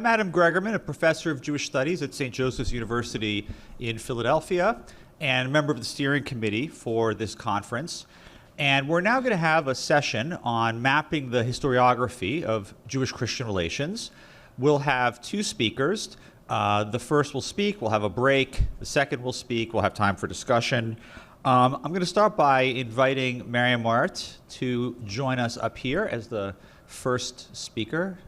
I'm Adam Gregerman, a professor of Jewish Studies at St. Joseph's University in Philadelphia and a member of the steering committee for this conference. And we're now going to have a session on mapping the historiography of Jewish-Christian relations. We'll have two speakers. The first will speak, we'll have a break. The second will speak, we'll have time for discussion. I'm going to start by inviting Marianne Moyaert to join us up here as the first speaker.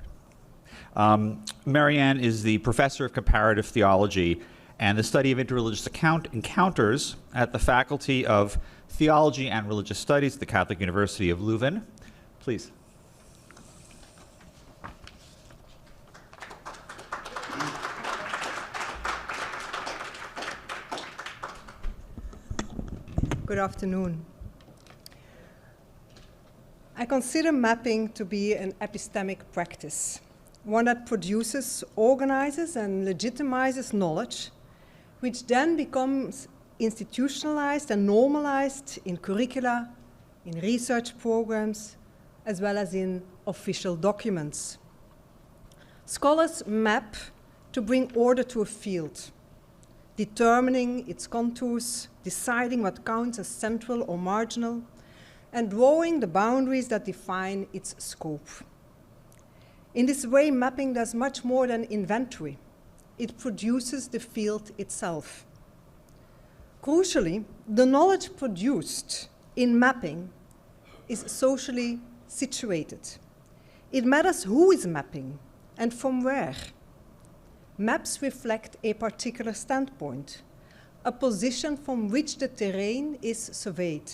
Marianne is the professor of comparative theology and the study of interreligious encounters at the Faculty of Theology and Religious Studies at the Catholic University of Leuven. Please. Good afternoon. I consider mapping to be an epistemic practice, one that produces, organizes, and legitimizes knowledge, which then becomes institutionalized and normalized in curricula, in research programs, as well as in official documents. Scholars map to bring order to a field, determining its contours, deciding what counts as central or marginal, and drawing the boundaries that define its scope. In this way, mapping does much more than inventory. It produces the field itself. Crucially, the knowledge produced in mapping is socially situated. It matters who is mapping and from where. Maps reflect a particular standpoint, a position from which the terrain is surveyed.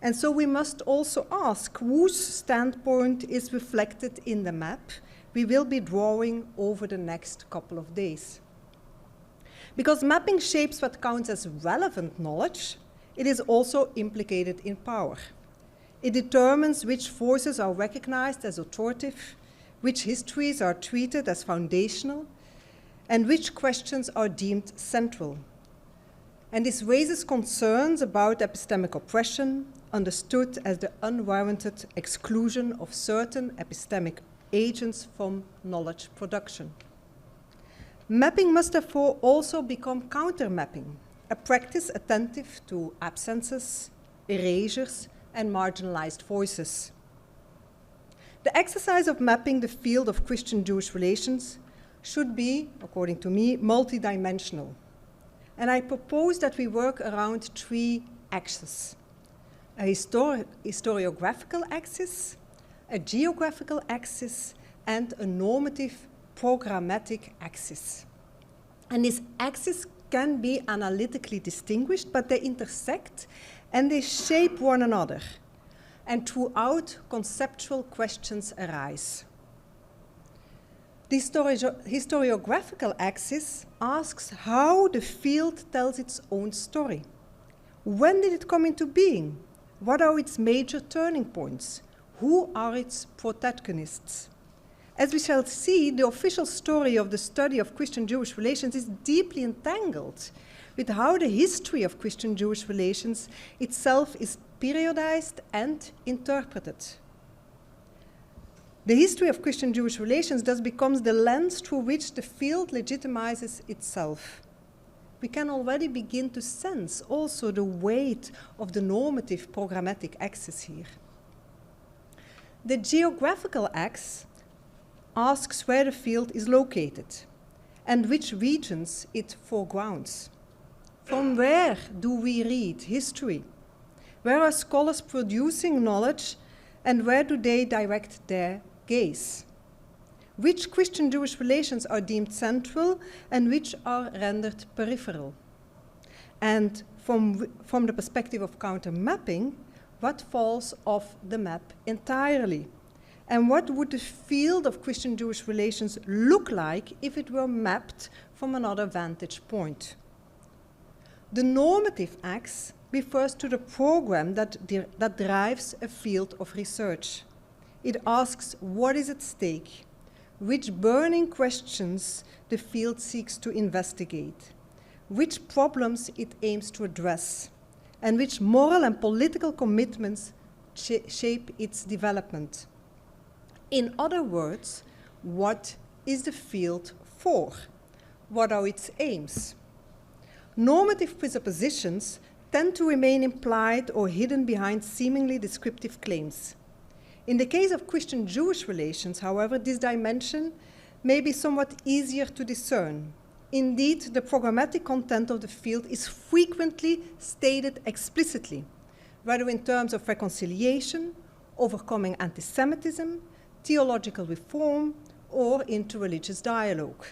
And so we must also ask whose standpoint is reflected in the map we will be drawing over the next couple of days. Because mapping shapes what counts as relevant knowledge, it is also implicated in power. It determines which forces are recognized as authoritative, which histories are treated as foundational, and which questions are deemed central. And this raises concerns about epistemic oppression, understood as the unwarranted exclusion of certain epistemic agents from knowledge production. Mapping must therefore also become counter-mapping, a practice attentive to absences, erasures, and marginalized voices. The exercise of mapping the field of Christian-Jewish relations should be, according to me, multidimensional. And I propose that we work around three axes: a historiographical axis, a geographical axis, and a normative programmatic axis. And these axes can be analytically distinguished, but they intersect and they shape one another. And throughout, conceptual questions arise. The historiographical axis asks how the field tells its own story. When did it come into being? What are its major turning points? Who are its protagonists? As we shall see, the official story of the study of Christian-Jewish relations is deeply entangled with how the history of Christian-Jewish relations itself is periodized and interpreted. The history of Christian-Jewish relations thus becomes the lens through which the field legitimizes itself. We can already begin to sense also the weight of the normative programmatic axis here. The geographical axis asks where the field is located and which regions it foregrounds. From where do we read history? Where are scholars producing knowledge and where do they direct their gaze? Which Christian-Jewish relations are deemed central and which are rendered peripheral? And from the perspective of counter-mapping, what falls off the map entirely? And what would the field of Christian-Jewish relations look like if it were mapped from another vantage point? The normative axis refers to the program that drives a field of research. It asks what is at stake, which burning questions the field seeks to investigate, which problems it aims to address, and which moral and political commitments shape its development. In other words, what is the field for? What are its aims? Normative presuppositions tend to remain implied or hidden behind seemingly descriptive claims. In the case of Christian-Jewish relations, however, this dimension may be somewhat easier to discern. Indeed, the programmatic content of the field is frequently stated explicitly, whether in terms of reconciliation, overcoming anti-Semitism, theological reform, or interreligious dialogue.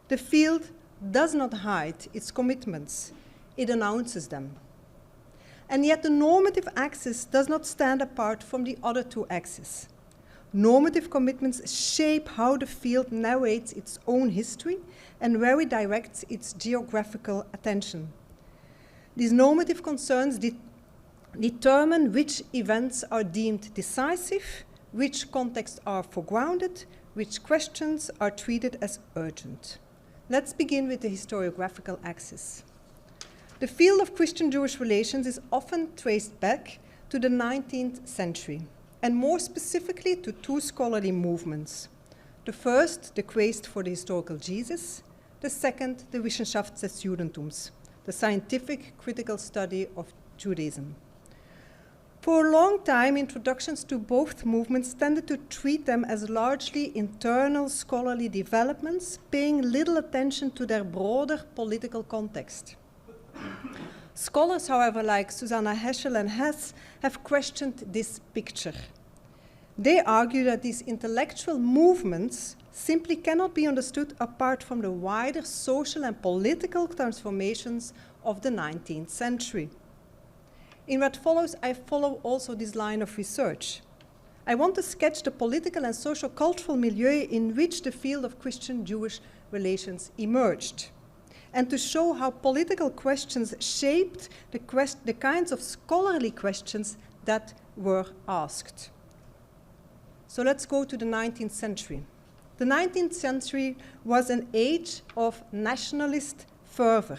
The field does not hide its commitments, it announces them. And yet the normative axis does not stand apart from the other two axes. Normative commitments shape how the field narrates its own history and where it directs its geographical attention. These normative concerns determine which events are deemed decisive, which contexts are foregrounded, which questions are treated as urgent. Let's begin with the historiographical axis. The field of Christian-Jewish relations is often traced back to the 19th century, and more specifically to two scholarly movements. The first, the quest for the historical Jesus, the second, the Wissenschaft des Judentums, the scientific critical study of Judaism. For a long time, introductions to both movements tended to treat them as largely internal scholarly developments, paying little attention to their broader political context. Scholars, however, like Susanna Heschel and Hess, have questioned this picture. They argue that these intellectual movements simply cannot be understood apart from the wider social and political transformations of the 19th century. In what follows, I follow also this line of research. I want to sketch the political and socio-cultural milieu in which the field of Christian-Jewish relations emerged, and to show how political questions shaped the kinds of scholarly questions that were asked. So let's go to the 19th century. The 19th century was an age of nationalist fervor,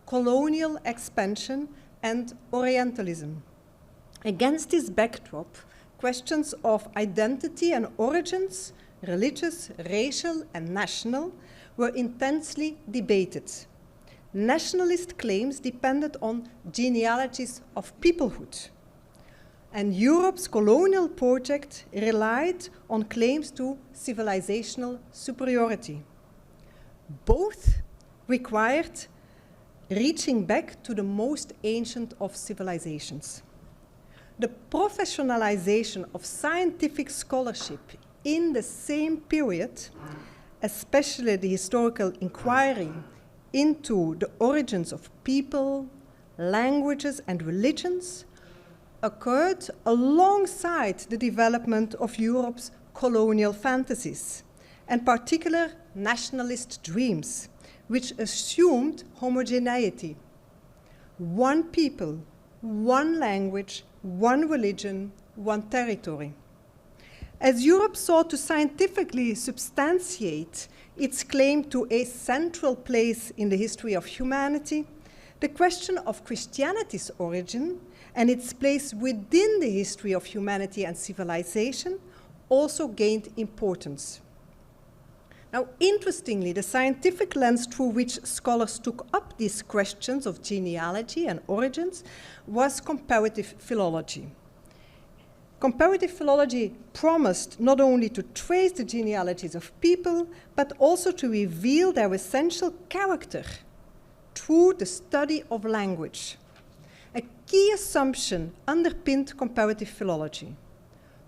colonial expansion, and Orientalism. Against this backdrop, questions of identity and origins, religious, racial, and national, were intensely debated. Nationalist claims depended on genealogies of peoplehood, and Europe's colonial project relied on claims to civilizational superiority. Both required reaching back to the most ancient of civilizations. The professionalization of scientific scholarship in the same period, especially the historical inquiry into the origins of people, languages, and religions, occurred alongside the development of Europe's colonial fantasies, and particular nationalist dreams, which assumed homogeneity. One people, one language, one religion, one territory. As Europe sought to scientifically substantiate its claim to a central place in the history of humanity, the question of Christianity's origin and its place within the history of humanity and civilization also gained importance. Now, interestingly, the scientific lens through which scholars took up these questions of genealogy and origins was comparative philology. Comparative philology promised not only to trace the genealogies of people, but also to reveal their essential character through the study of language. A key assumption underpinned comparative philology.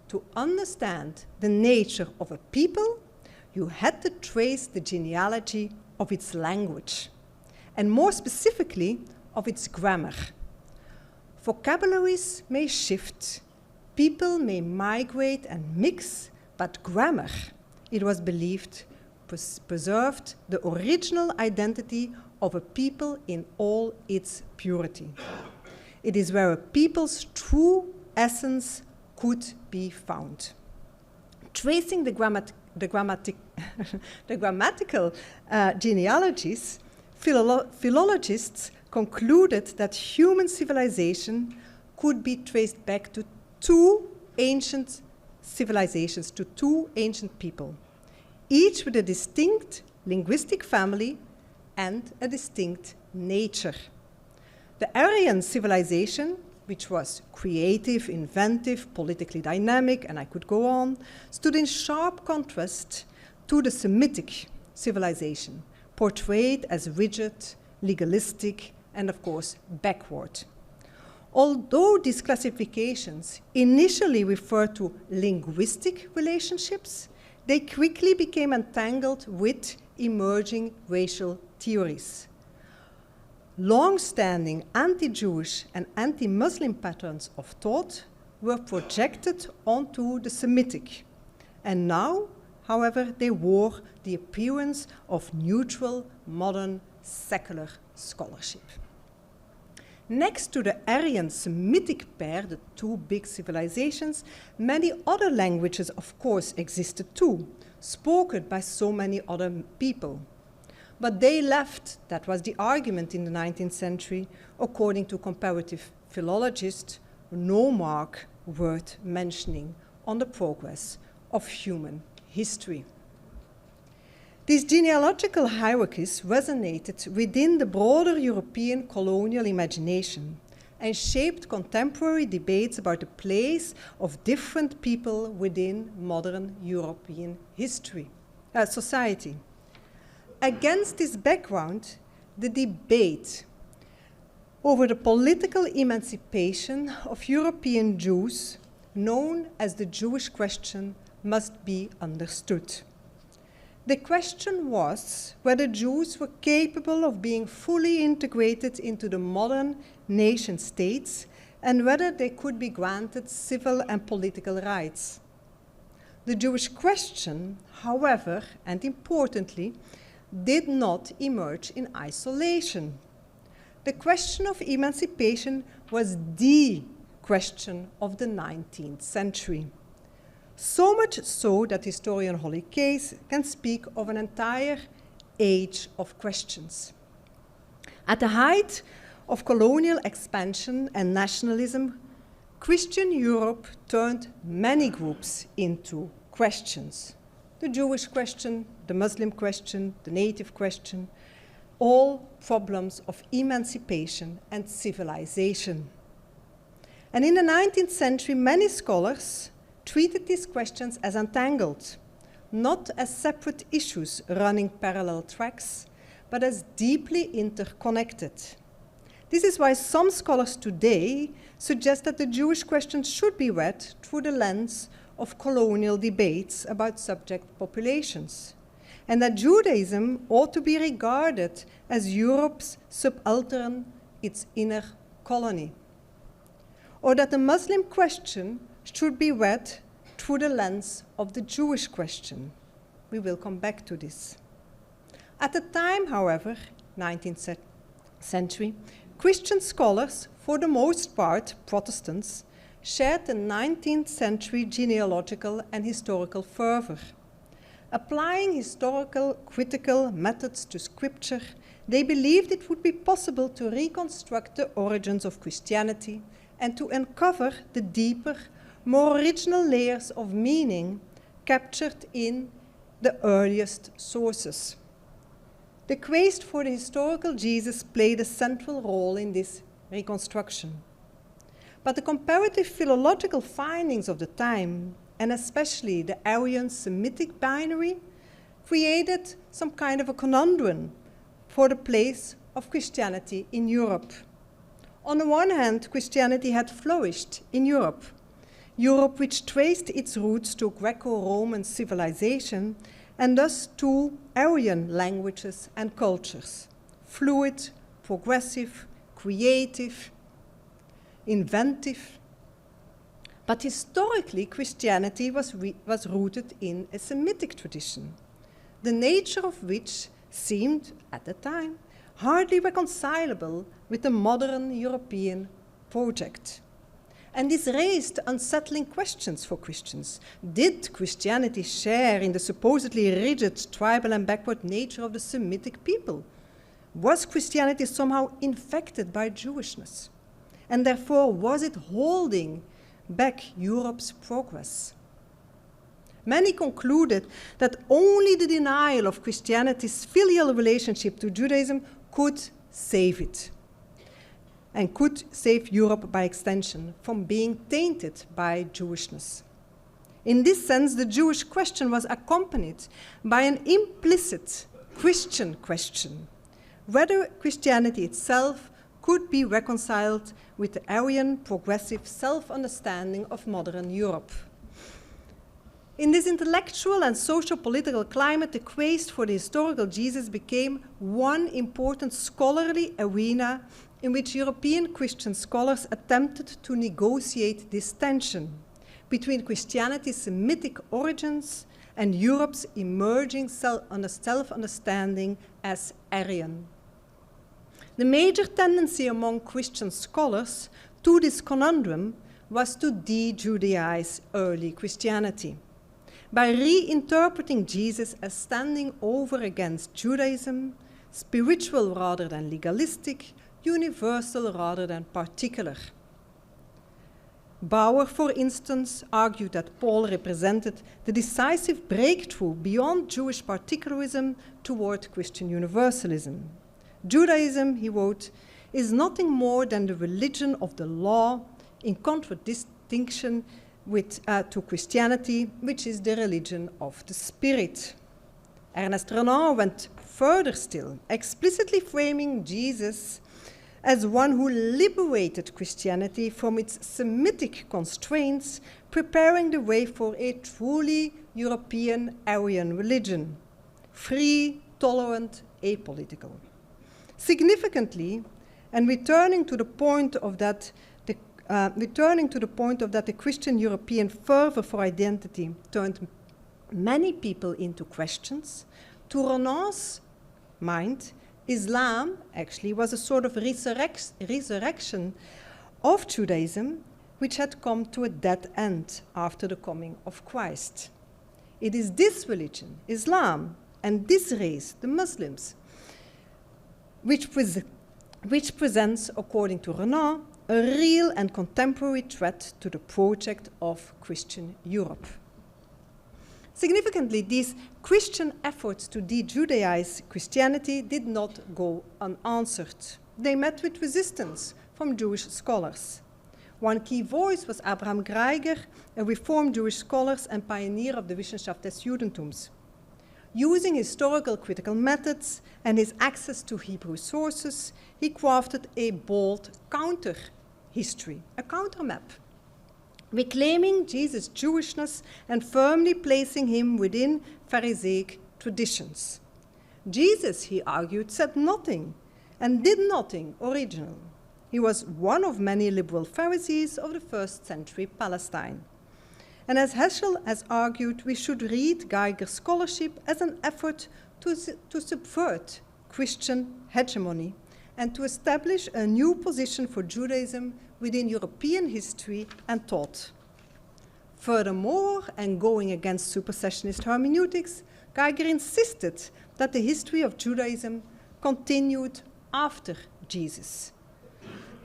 To understand the nature of a people, you had to trace the genealogy of its language, and more specifically, of its grammar. Vocabularies may shift, people may migrate and mix, but grammar, it was believed, preserved the original identity of a people in all its purity. It is where a people's true essence could be found. Tracing the grammatical genealogies, philologists concluded that human civilization could be traced back to two ancient civilizations, to two ancient people, each with a distinct linguistic family and a distinct nature. The Aryan civilization, which was creative, inventive, politically dynamic, and I could go on, stood in sharp contrast to the Semitic civilization, portrayed as rigid, legalistic, and of course, backward. Although these classifications initially referred to linguistic relationships, they quickly became entangled with emerging racial theories. Long-standing anti-Jewish and anti-Muslim patterns of thought were projected onto the Semitic. And now, however, they wore the appearance of neutral, modern, secular scholarship. Next to the Aryan Semitic pair, the two big civilizations, many other languages, of course, existed too, spoken by so many other people. But they left, that was the argument in the 19th century, according to comparative philologists, no mark worth mentioning on the progress of human history. These genealogical hierarchies resonated within the broader European colonial imagination and shaped contemporary debates about the place of different people within modern European society. Against this background, the debate over the political emancipation of European Jews, known as the Jewish question, must be understood. The question was whether Jews were capable of being fully integrated into the modern nation states and whether they could be granted civil and political rights. The Jewish question, however, and importantly, did not emerge in isolation. The question of emancipation was the question of the 19th century. So much so that historian Holly Case can speak of an entire age of questions. At the height of colonial expansion and nationalism, Christian Europe turned many groups into questions. The Jewish question, the Muslim question, the native question, all problems of emancipation and civilization. And in the 19th century, many scholars treated these questions as entangled, not as separate issues running parallel tracks, but as deeply interconnected. This is why some scholars today suggest that the Jewish question should be read through the lens of colonial debates about subject populations, and that Judaism ought to be regarded as Europe's subaltern, its inner colony, or that the Muslim question should be read through the lens of the Jewish question. We will come back to this. At the time, however, 19th century, Christian scholars, for the most part Protestants, shared the 19th century genealogical and historical fervor. Applying historical critical methods to scripture, they believed it would be possible to reconstruct the origins of Christianity and to uncover the deeper, more original layers of meaning captured in the earliest sources. The quest for the historical Jesus played a central role in this reconstruction. But the comparative philological findings of the time, and especially the Aryan-Semitic binary, created some kind of a conundrum for the place of Christianity in Europe. On the one hand, Christianity had flourished in Europe, which traced its roots to Greco-Roman civilization and thus to Aryan languages and cultures, fluid, progressive, creative, inventive. But historically, Christianity was rooted in a Semitic tradition, the nature of which seemed, at the time, hardly reconcilable with the modern European project. And this raised unsettling questions for Christians. Did Christianity share in the supposedly rigid, tribal and backward nature of the Semitic people? Was Christianity somehow infected by Jewishness? And therefore, was it holding back Europe's progress? Many concluded that only the denial of Christianity's filial relationship to Judaism could save it, and could save Europe by extension from being tainted by Jewishness. In this sense, the Jewish question was accompanied by an implicit Christian question, whether Christianity itself could be reconciled with the Aryan progressive self-understanding of modern Europe. In this intellectual and socio-political climate, the quest for the historical Jesus became one important scholarly arena in which European Christian scholars attempted to negotiate this tension between Christianity's Semitic origins and Europe's emerging self-understanding as Aryan. The major tendency among Christian scholars to this conundrum was to de-Judaize early Christianity by reinterpreting Jesus as standing over against Judaism, spiritual rather than legalistic, universal rather than particular. Bauer, for instance, argued that Paul represented the decisive breakthrough beyond Jewish particularism toward Christian universalism. Judaism, he wrote, is nothing more than the religion of the law, in contradistinction to Christianity, which is the religion of the Spirit. Ernest Renan went further still, explicitly framing Jesus as one who liberated Christianity from its Semitic constraints, preparing the way for a truly European Aryan religion, free, tolerant, apolitical. Significantly, and returning to the point of that the Christian European fervor for identity turned many people into questions, to Renan's mind, Islam actually was a sort of resurrection of Judaism, which had come to a dead end after the coming of Christ. It is this religion, Islam, and this race, the Muslims, which presents, according to Renan, a real and contemporary threat to the project of Christian Europe. Significantly, these Christian efforts to de-Judaize Christianity did not go unanswered. They met with resistance from Jewish scholars. One key voice was Abraham Greiger, a Reformed Jewish scholar and pioneer of the Wissenschaft des Judentums. Using historical critical methods and his access to Hebrew sources, he crafted a bold counter-history, a counter-map, reclaiming Jesus' Jewishness and firmly placing him within Pharisaic traditions. Jesus, he argued, said nothing and did nothing original. He was one of many liberal Pharisees of the first century Palestine. And as Heschel has argued, we should read Geiger's scholarship as an effort to subvert Christian hegemony and to establish a new position for Judaism within European history and thought. Furthermore, and going against supersessionist hermeneutics, Geiger insisted that the history of Judaism continued after Jesus,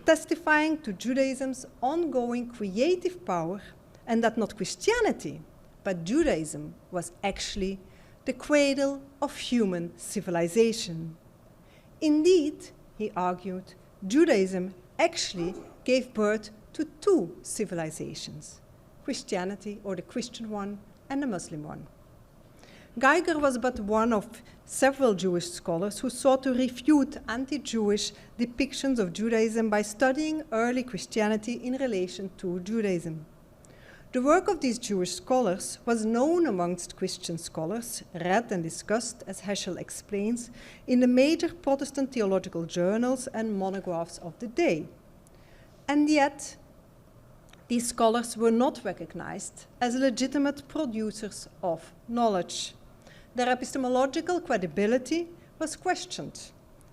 testifying to Judaism's ongoing creative power, and that not Christianity, but Judaism was actually the cradle of human civilization. Indeed, he argued, Judaism actually gave birth to two civilizations, Christianity, or the Christian one, and the Muslim one. Geiger was but one of several Jewish scholars who sought to refute anti-Jewish depictions of Judaism by studying early Christianity in relation to Judaism. The work of these Jewish scholars was known amongst Christian scholars, read and discussed, as Heschel explains, in the major Protestant theological journals and monographs of the day. And yet, these scholars were not recognized as legitimate producers of knowledge. Their epistemological credibility was questioned.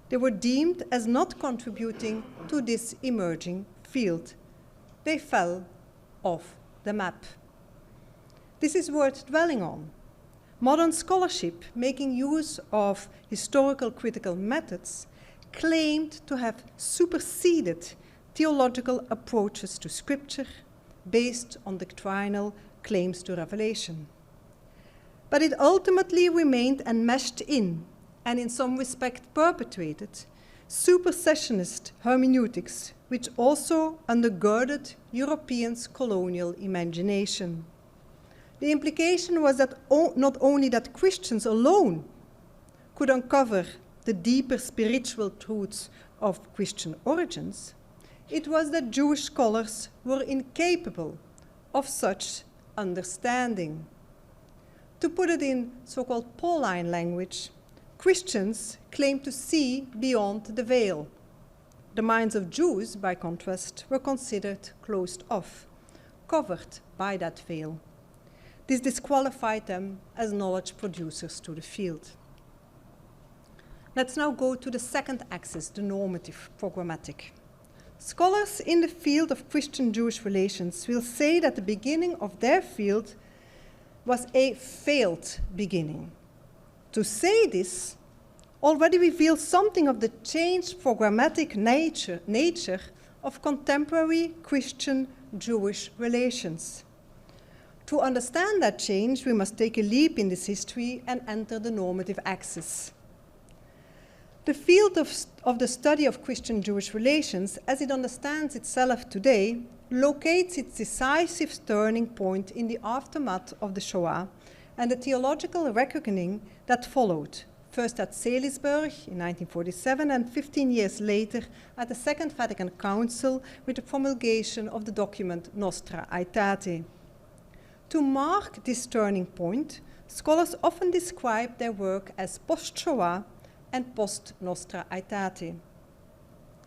They were deemed as not contributing to this emerging field. They fell off the map. This is worth dwelling on. Modern scholarship, making use of historical critical methods, claimed to have superseded theological approaches to scripture based on doctrinal claims to revelation. but it ultimately remained enmeshed in, and in some respect perpetuated, supersessionist hermeneutics, which also undergirded Europeans' colonial imagination. The implication was that not only that Christians alone could uncover the deeper spiritual truths of Christian origins, it was that Jewish scholars were incapable of such understanding. To put it in so-called Pauline language, Christians claimed to see beyond the veil. The minds of Jews, by contrast, were considered closed off, covered by that veil. This disqualified them as knowledge producers to the field. Let's now go to the second axis, the normative, programmatic. Scholars in the field of Christian-Jewish relations will say that the beginning of their field was a failed beginning. To say this already reveals something of the changed programmatic nature of contemporary Christian-Jewish relations. To understand that change, we must take a leap in this history and enter the normative axis. The field of the study of Christian-Jewish relations, as it understands itself today, locates its decisive turning point in the aftermath of the Shoah and the theological reckoning that followed, first at Salisbury in 1947 and 15 years later at the Second Vatican Council with the promulgation of the document Nostra Aetate. To mark this turning point, scholars often describe their work as post-Shoah and post-Nostra Aetate.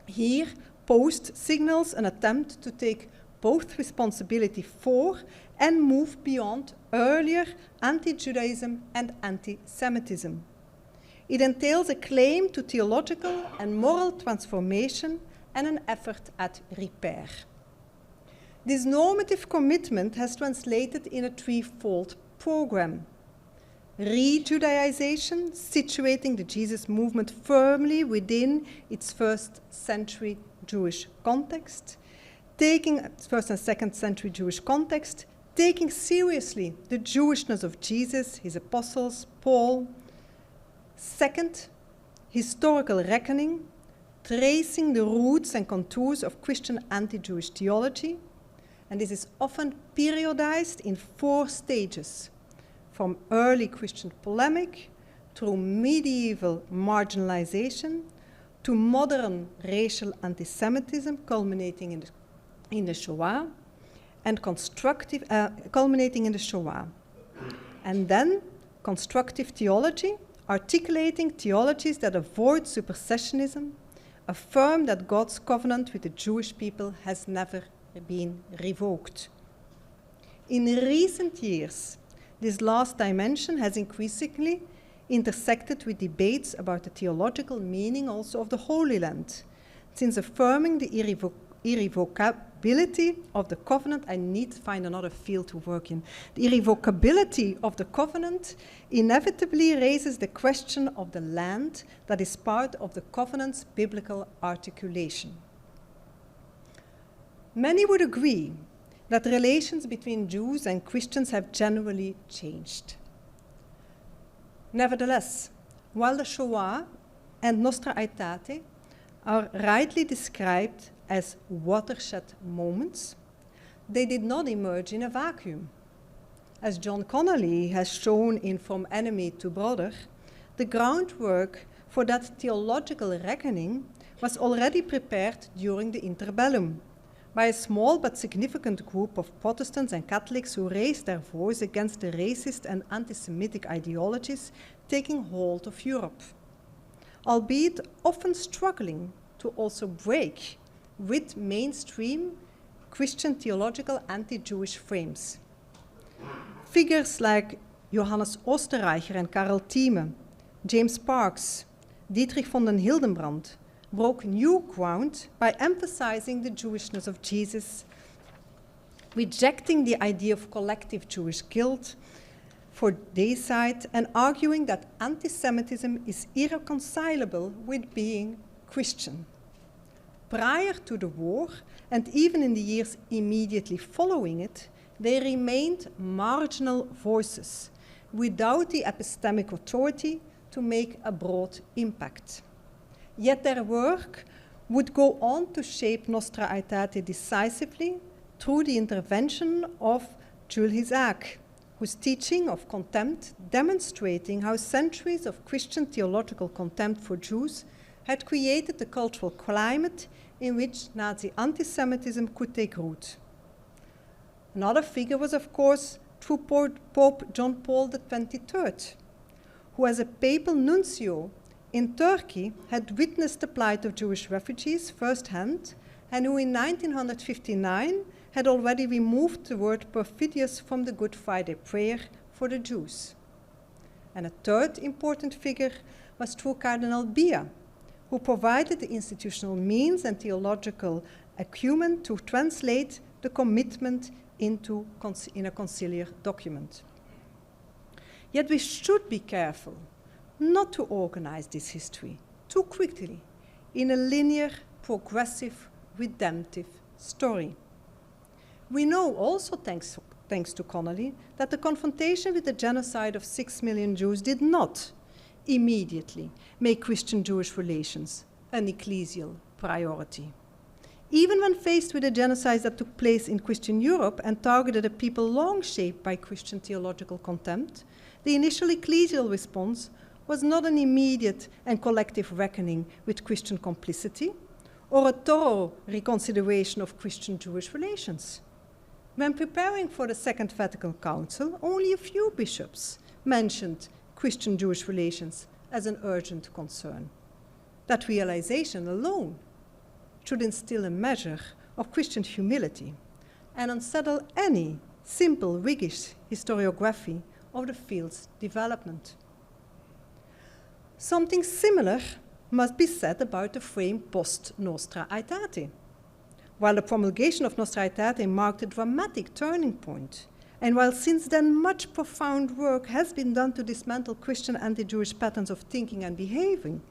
Here, post signals an attempt to take both responsibility for and move beyond earlier anti-Judaism and anti-Semitism. It entails a claim to theological and moral transformation and an effort at repair. This normative commitment has translated in a threefold program. Re-Judaization, situating the Jesus movement firmly within its first century Jewish context, taking first and second century Jewish context, taking seriously the Jewishness of Jesus, his apostles, Paul. Second, historical reckoning, tracing the roots and contours of Christian anti-Jewish theology, and this is often periodized in 4 stages, from early Christian polemic through medieval marginalization to modern racial anti-Semitism culminating in the Shoah and culminating in the Shoah. And then constructive theology, articulating theologies that avoid supersessionism, affirm that God's covenant with the Jewish people has never been revoked. In recent years, this last dimension has increasingly intersected with debates about the theological meaning also of the Holy Land. Since affirming the irrevocability of the covenant, I need to find another field to work in. The irrevocability of the covenant inevitably raises the question of the land that is part of the covenant's biblical articulation. Many would agree that relations between Jews and Christians have generally changed. Nevertheless, while the Shoah and Nostra Aetate are rightly described as watershed moments, they did not emerge in a vacuum. As John Connolly has shown in From Enemy to Brother, the groundwork for that theological reckoning was already prepared during the interbellum, by a small but significant group of Protestants and Catholics who raised their voice against the racist and anti-Semitic ideologies taking hold of Europe, albeit often struggling to also break with mainstream Christian theological anti-Jewish frames. Figures like Johannes Oosterreicher and Karel Thieme, James Parks, Dietrich von den Hildenbrand, broke new ground by emphasizing the Jewishness of Jesus, rejecting the idea of collective Jewish guilt for deicide, and arguing that anti-Semitism is irreconcilable with being Christian. Prior to the war, and even in the years immediately following it, they remained marginal voices, without the epistemic authority to make a broad impact. Yet their work would go on to shape Nostra Aetate decisively through the intervention of Jules Isaac, whose teaching of contempt, demonstrating how centuries of Christian theological contempt for Jews had created the cultural climate in which Nazi anti-Semitism could take root. Another figure was, of course, through Pope John Paul XXIII, who as a papal nuncio in Turkey had witnessed the plight of Jewish refugees firsthand, and who in 1959 had already removed the word perfidious from the Good Friday prayer for the Jews. And a third important figure was through Cardinal Bia, who provided the institutional means and theological acumen to translate the commitment in a conciliar document. Yet we should be careful not to organize this history too quickly in a linear, progressive, redemptive story. We know also, thanks to Connolly, that the confrontation with the genocide of 6 million Jews did not immediately make Christian-Jewish relations an ecclesial priority. Even when faced with the genocides that took place in Christian Europe and targeted a people long shaped by Christian theological contempt, the initial ecclesial response was not an immediate and collective reckoning with Christian complicity or a thorough reconsideration of Christian-Jewish relations. When preparing for the Second Vatican Council, only a few bishops mentioned Christian-Jewish relations as an urgent concern. That realization alone should instill a measure of Christian humility and unsettle any simple, rigid historiography of the field's development. Something similar must be said about the frame post Nostra Aetate. While the promulgation of Nostra Aetate marked a dramatic turning point, and while since then much profound work has been done to dismantle Christian anti-Jewish patterns of thinking and behaving,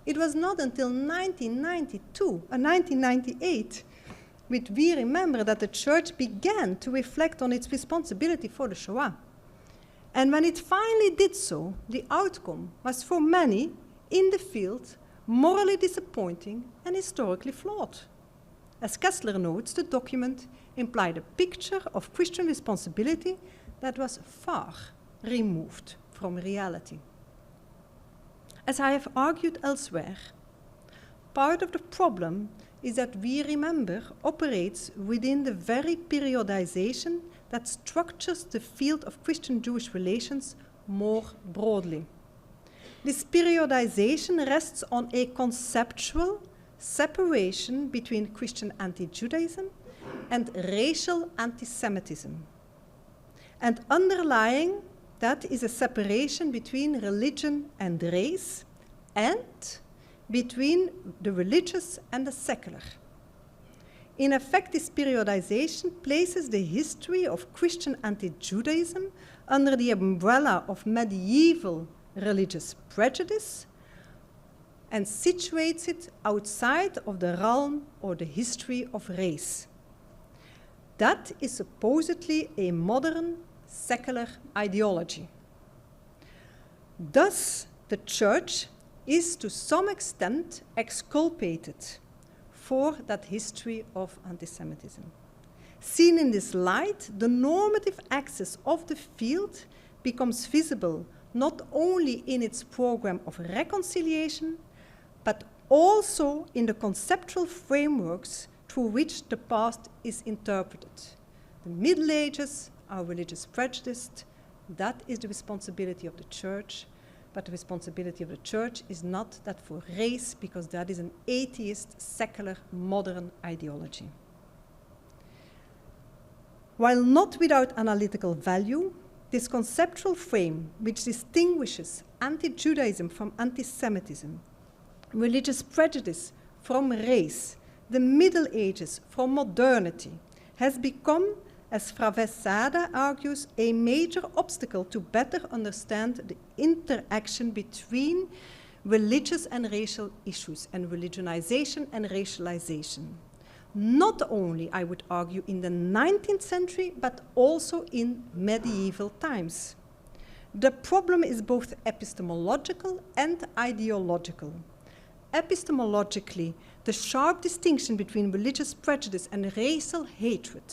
it was not until 1998 which we remember that the Church began to reflect on its responsibility for the Shoah. And when it finally did so, the outcome was for many in the field morally disappointing and historically flawed. As Kessler notes, the document implied a picture of Christian responsibility that was far removed from reality. As I have argued elsewhere, part of the problem is that we remember operates within the very periodization that structures the field of Christian-Jewish relations more broadly. This periodization rests on a conceptual separation between Christian anti-Judaism and racial anti-Semitism. And underlying that is a separation between religion and race and between the religious and the secular. In effect, this periodization places the history of Christian anti-Judaism under the umbrella of medieval religious prejudice and situates it outside of the realm or the history of race. That is supposedly a modern secular ideology. Thus, the Church is to some extent exculpated for that history of anti-Semitism. Seen in this light, the normative axis of the field becomes visible not only in its program of reconciliation, but also in the conceptual frameworks through which the past is interpreted. The Middle Ages are religious prejudiced. That is the responsibility of the Church. But the responsibility of the Church is not that for race, because that is an atheist, secular, modern ideology. While not without analytical value, this conceptual frame, which distinguishes anti-Judaism from anti-Semitism, religious prejudice from race, the Middle Ages from modernity, has become, as Fravesada argues, a major obstacle to better understand the interaction between religious and racial issues and religionization and racialization. Not only, I would argue, in the 19th century, but also in medieval times. The problem is both epistemological and ideological. Epistemologically, the sharp distinction between religious prejudice and racial hatred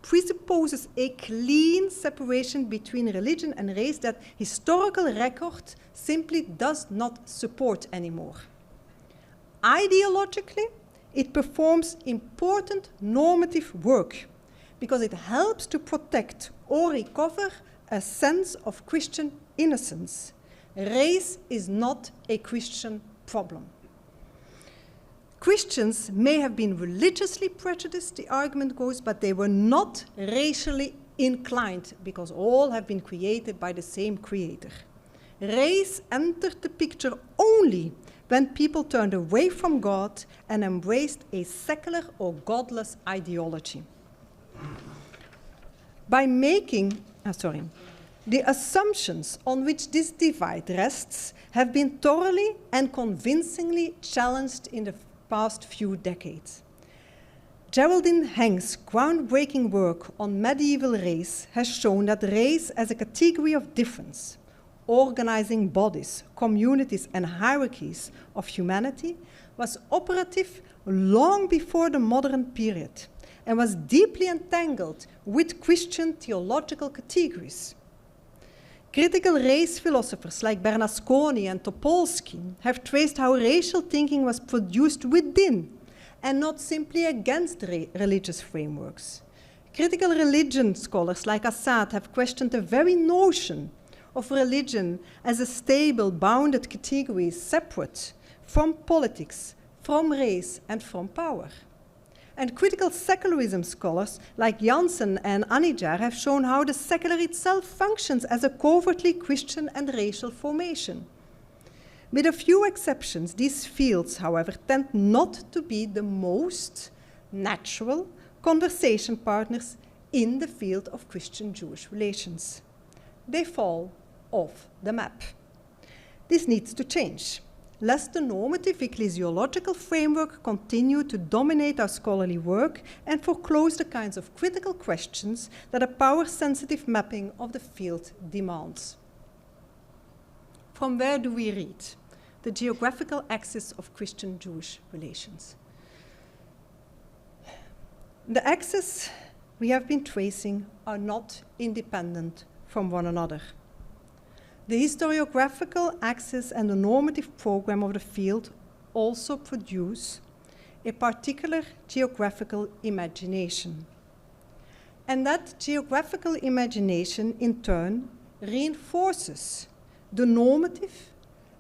presupposes a clean separation between religion and race that historical record simply does not support anymore. Ideologically, it performs important normative work because it helps to protect or recover a sense of Christian innocence. Race is not a Christian problem. Christians may have been religiously prejudiced, the argument goes, but they were not racially inclined because all have been created by the same creator. Race entered the picture only when people turned away from God and embraced a secular or godless ideology. By making, the assumptions on which this divide rests have been thoroughly and convincingly challenged in the past few decades. Geraldine Heng's groundbreaking work on medieval race has shown that race as a category of difference, organizing bodies, communities, and hierarchies of humanity, was operative long before the modern period and was deeply entangled with Christian theological categories. Critical race philosophers like Bernasconi and Topolsky have traced how racial thinking was produced within and not simply against religious frameworks. Critical religion scholars like Assad have questioned the very notion of religion as a stable, bounded category separate from politics, from race, and from power. And critical secularism scholars like Janssen and Anijar have shown how the secular itself functions as a covertly Christian and racial formation. With a few exceptions, these fields, however, tend not to be the most natural conversation partners in the field of Christian-Jewish relations. They fall off the map. This needs to change, lest the normative ecclesiological framework continue to dominate our scholarly work and foreclose the kinds of critical questions that a power-sensitive mapping of the field demands. From where do we read? The geographical axis of Christian-Jewish relations. The axes we have been tracing are not independent from one another. The historiographical axis and the normative program of the field also produce a particular geographical imagination. And that geographical imagination, in turn, reinforces the normative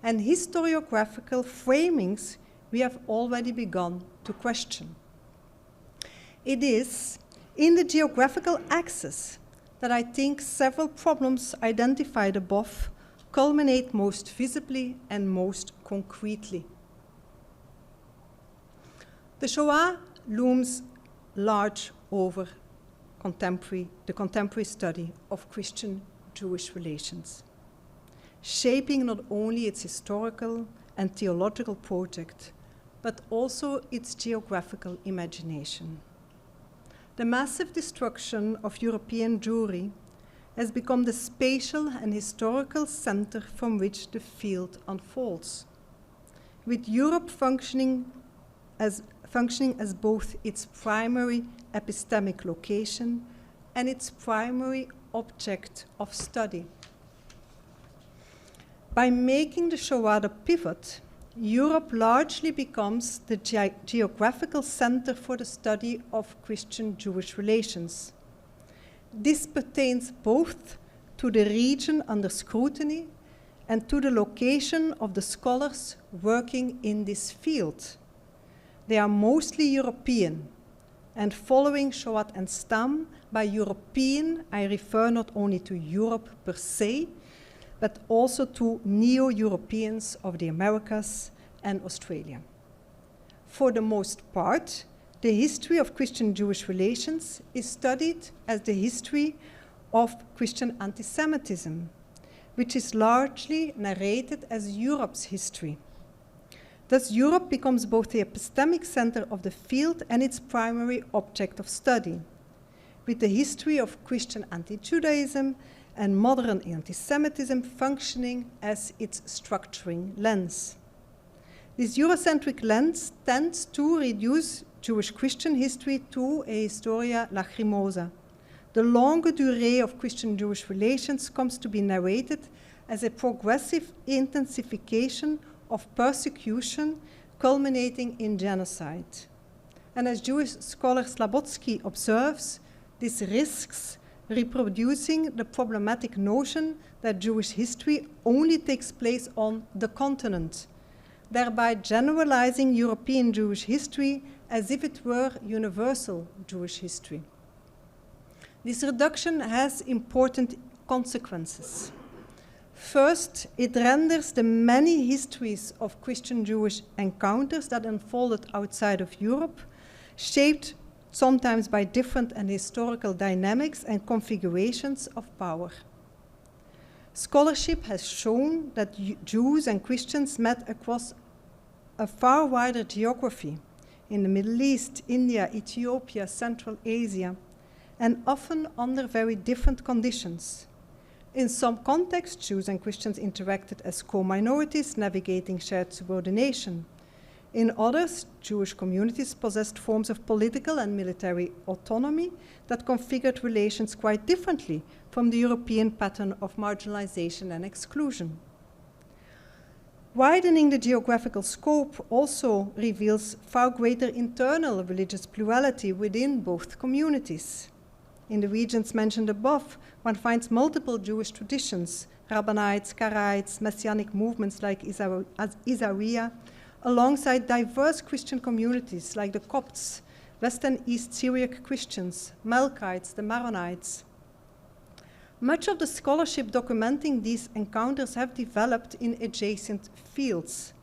and historiographical framings we have already begun to question. It is in the geographical axis that I think several problems identified above culminate most visibly and most concretely. The Shoah looms large over the contemporary study of Christian-Jewish relations, shaping not only its historical and theological project, but also its geographical imagination. The massive destruction of European Jewry has become the spatial and historical center from which the field unfolds, with Europe functioning as both its primary epistemic location and its primary object of study. By making the Shoah the pivot, Europe largely becomes the geographical center for the study of Christian-Jewish relations. This pertains both to the region under scrutiny and to the location of the scholars working in this field. They are mostly European, and following Shoat and Stam, by European, I refer not only to Europe per se, but also to neo-Europeans of the Americas and Australia. For the most part, the history of Christian-Jewish relations is studied as the history of Christian anti-Semitism, which is largely narrated as Europe's history. Thus, Europe becomes both the epistemic center of the field and its primary object of study, with the history of Christian anti-Judaism and modern anti-Semitism functioning as its structuring lens. This Eurocentric lens tends to reduce Jewish Christian history to a historia lacrimosa. The longue durée of Christian-Jewish relations comes to be narrated as a progressive intensification of persecution culminating in genocide. And as Jewish scholar Slabotsky observes, this risks reproducing the problematic notion that Jewish history only takes place on the continent, thereby generalizing European Jewish history as if it were universal Jewish history. This reduction has important consequences. First, it renders the many histories of Christian-Jewish encounters that unfolded outside of Europe, shaped sometimes by different and historical dynamics and configurations of power. Scholarship has shown that Jews and Christians met across a far wider geography in the Middle East, India, Ethiopia, Central Asia, and often under very different conditions. In some contexts, Jews and Christians interacted as co-minorities navigating shared subordination. In others, Jewish communities possessed forms of political and military autonomy that configured relations quite differently from the European pattern of marginalization and exclusion. Widening the geographical scope also reveals far greater internal religious plurality within both communities. In the regions mentioned above, one finds multiple Jewish traditions, Rabbanites, Karaites, Messianic movements like Isariya, alongside diverse Christian communities like the Copts, West and East Syriac Christians, Melkites, the Maronites. Much of the scholarship documenting these encounters have developed in adjacent fields.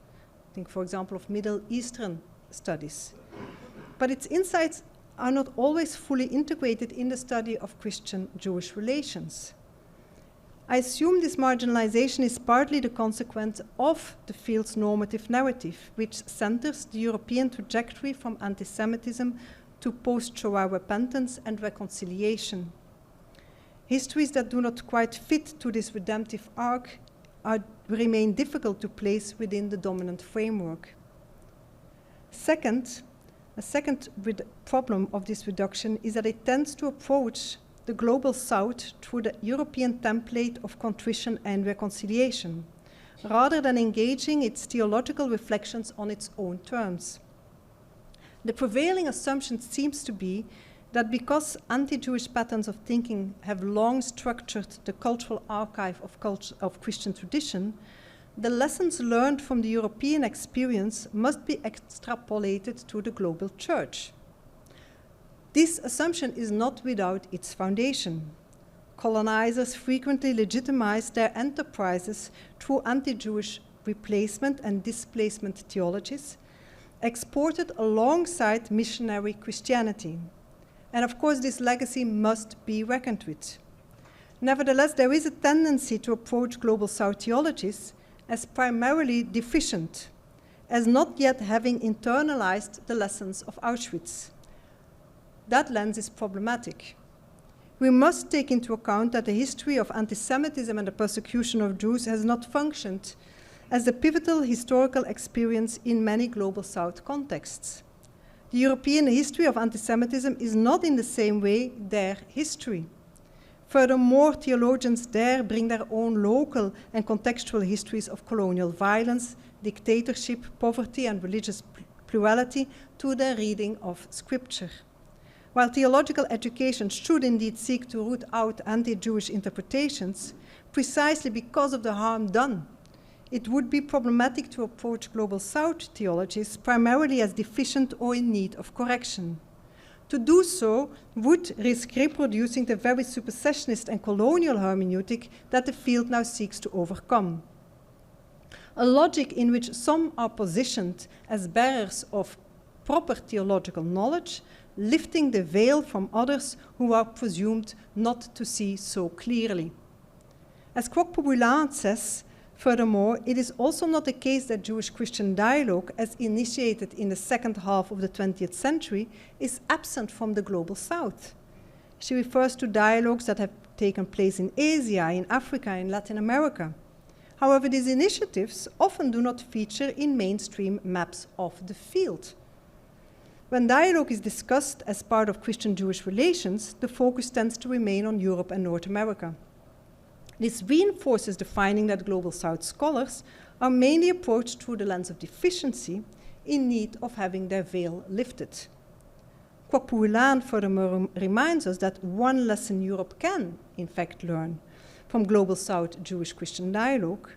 Think, for example, of Middle Eastern studies. But its insights are not always fully integrated in the study of Christian-Jewish relations. I assume this marginalization is partly the consequence of the field's normative narrative, which centers the European trajectory from anti-Semitism to post-Shoah repentance and reconciliation. Histories that do not quite fit to this redemptive arc remain difficult to place within the dominant framework. A second problem of this reduction is that it tends to approach the global south through the European template of contrition and reconciliation, rather than engaging its theological reflections on its own terms. The prevailing assumption seems to be that because anti-Jewish patterns of thinking have long structured the cultural archive of Christian tradition, the lessons learned from the European experience must be extrapolated to the global church. This assumption is not without its foundation. Colonizers frequently legitimized their enterprises through anti-Jewish replacement and displacement theologies, exported alongside missionary Christianity. And of course, this legacy must be reckoned with. Nevertheless, there is a tendency to approach Global South theologies as primarily deficient, as not yet having internalized the lessons of Auschwitz. That lens is problematic. We must take into account that the history of anti-Semitism and the persecution of Jews has not functioned as the pivotal historical experience in many Global South contexts. The European history of anti-Semitism is not in the same way their history. Furthermore, theologians there bring their own local and contextual histories of colonial violence, dictatorship, poverty, and religious plurality to their reading of Scripture. While theological education should indeed seek to root out anti-Jewish interpretations, precisely because of the harm done, it would be problematic to approach Global South theologies primarily as deficient or in need of correction. To do so would risk reproducing the very supersessionist and colonial hermeneutic that the field now seeks to overcome. A logic in which some are positioned as bearers of proper theological knowledge, lifting the veil from others who are presumed not to see so clearly. As Kwok-Pobulan says, furthermore, it is also not the case that Jewish-Christian dialogue, as initiated in the second half of the 20th century, is absent from the Global South. She refers to dialogues that have taken place in Asia, in Africa, in Latin America. However, these initiatives often do not feature in mainstream maps of the field. When dialogue is discussed as part of Christian-Jewish relations, the focus tends to remain on Europe and North America. This reinforces the finding that Global South scholars are mainly approached through the lens of deficiency, in need of having their veil lifted. Kwok-Pu-Laan furthermore reminds us that one lesson Europe can, in fact, learn from Global South Jewish-Christian dialogue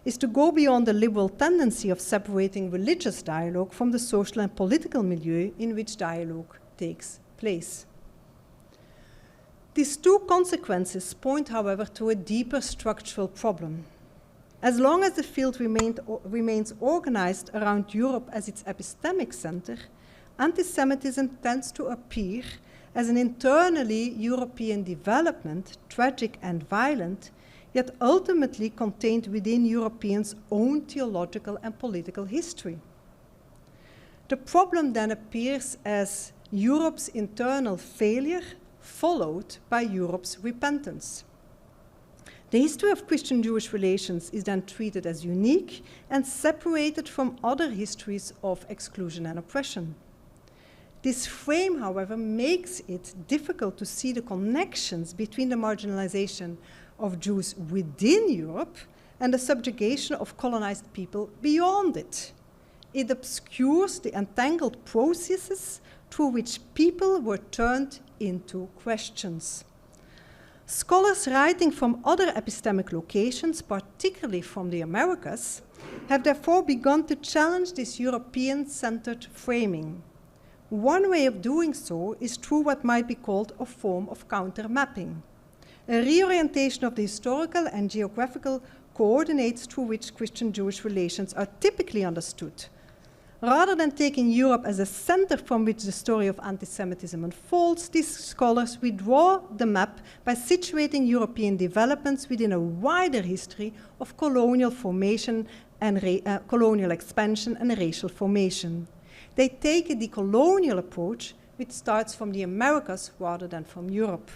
is to go beyond the liberal tendency of separating religious dialogue from the social and political milieu in which dialogue takes place. These two consequences point, however, to a deeper structural problem. As long as the field remains organized around Europe as its epistemic center, anti-Semitism tends to appear as an internally European development, tragic and violent, yet ultimately contained within Europeans' own theological and political history. The problem then appears as Europe's internal failure followed by Europe's repentance. The history of Christian-Jewish relations is then treated as unique and separated from other histories of exclusion and oppression. This frame, however, makes it difficult to see the connections between the marginalization of Jews within Europe and the subjugation of colonized people beyond it. It obscures the entangled processes through which people were turned into questions. Scholars writing from other epistemic locations, particularly from the Americas, have therefore begun to challenge this European-centered framing. One way of doing so is through what might be called a form of counter-mapping, a reorientation of the historical and geographical coordinates through which Christian-Jewish relations are typically understood. Rather than taking Europe as a center from which the story of anti-Semitism unfolds, these scholars withdraw the map by situating European developments within a wider history of colonial formation and colonial expansion and racial formation. They take a decolonial approach which starts from the Americas rather than from Europe.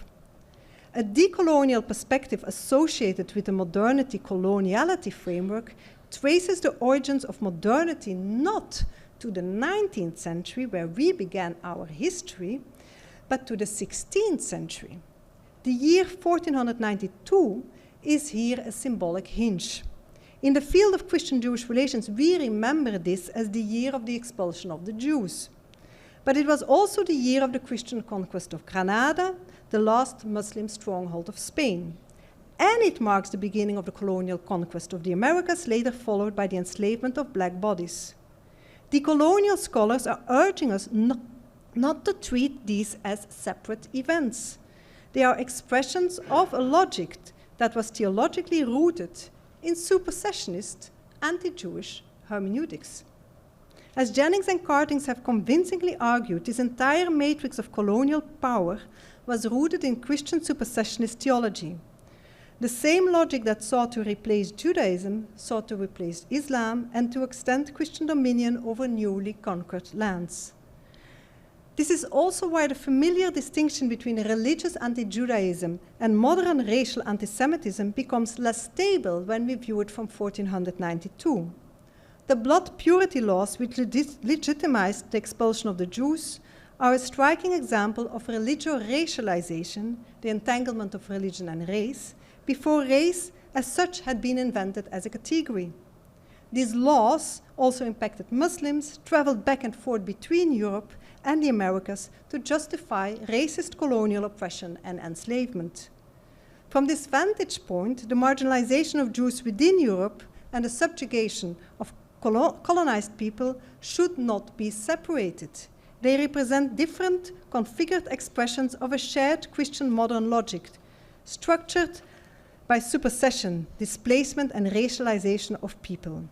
A decolonial perspective associated with the modernity coloniality framework traces the origins of modernity not to the 19th century, where we began our history, but to the 16th century. The year 1492 is here a symbolic hinge. In the field of Christian-Jewish relations, we remember this as the year of the expulsion of the Jews. But it was also the year of the Christian conquest of Granada, the last Muslim stronghold of Spain. And it marks the beginning of the colonial conquest of the Americas, later followed by the enslavement of black bodies. Decolonial scholars are urging us not to treat these as separate events. They are expressions of a logic that was theologically rooted in supersessionist, anti-Jewish hermeneutics. As Jennings and Cartings have convincingly argued, this entire matrix of colonial power was rooted in Christian supersessionist theology. The same logic that sought to replace Judaism sought to replace Islam and to extend Christian dominion over newly conquered lands. This is also why the familiar distinction between religious anti-Judaism and modern racial anti-Semitism becomes less stable when we view it from 1492. The blood purity laws which legitimized the expulsion of the Jews are a striking example of religio-racialization, the entanglement of religion and race, before race as such had been invented as a category. These laws also impacted Muslims, traveled back and forth between Europe and the Americas to justify racist colonial oppression and enslavement. From this vantage point, the marginalization of Jews within Europe and the subjugation of colonized people should not be separated. They represent different configured expressions of a shared Christian modern logic, structured by supersession, displacement, and racialization of people.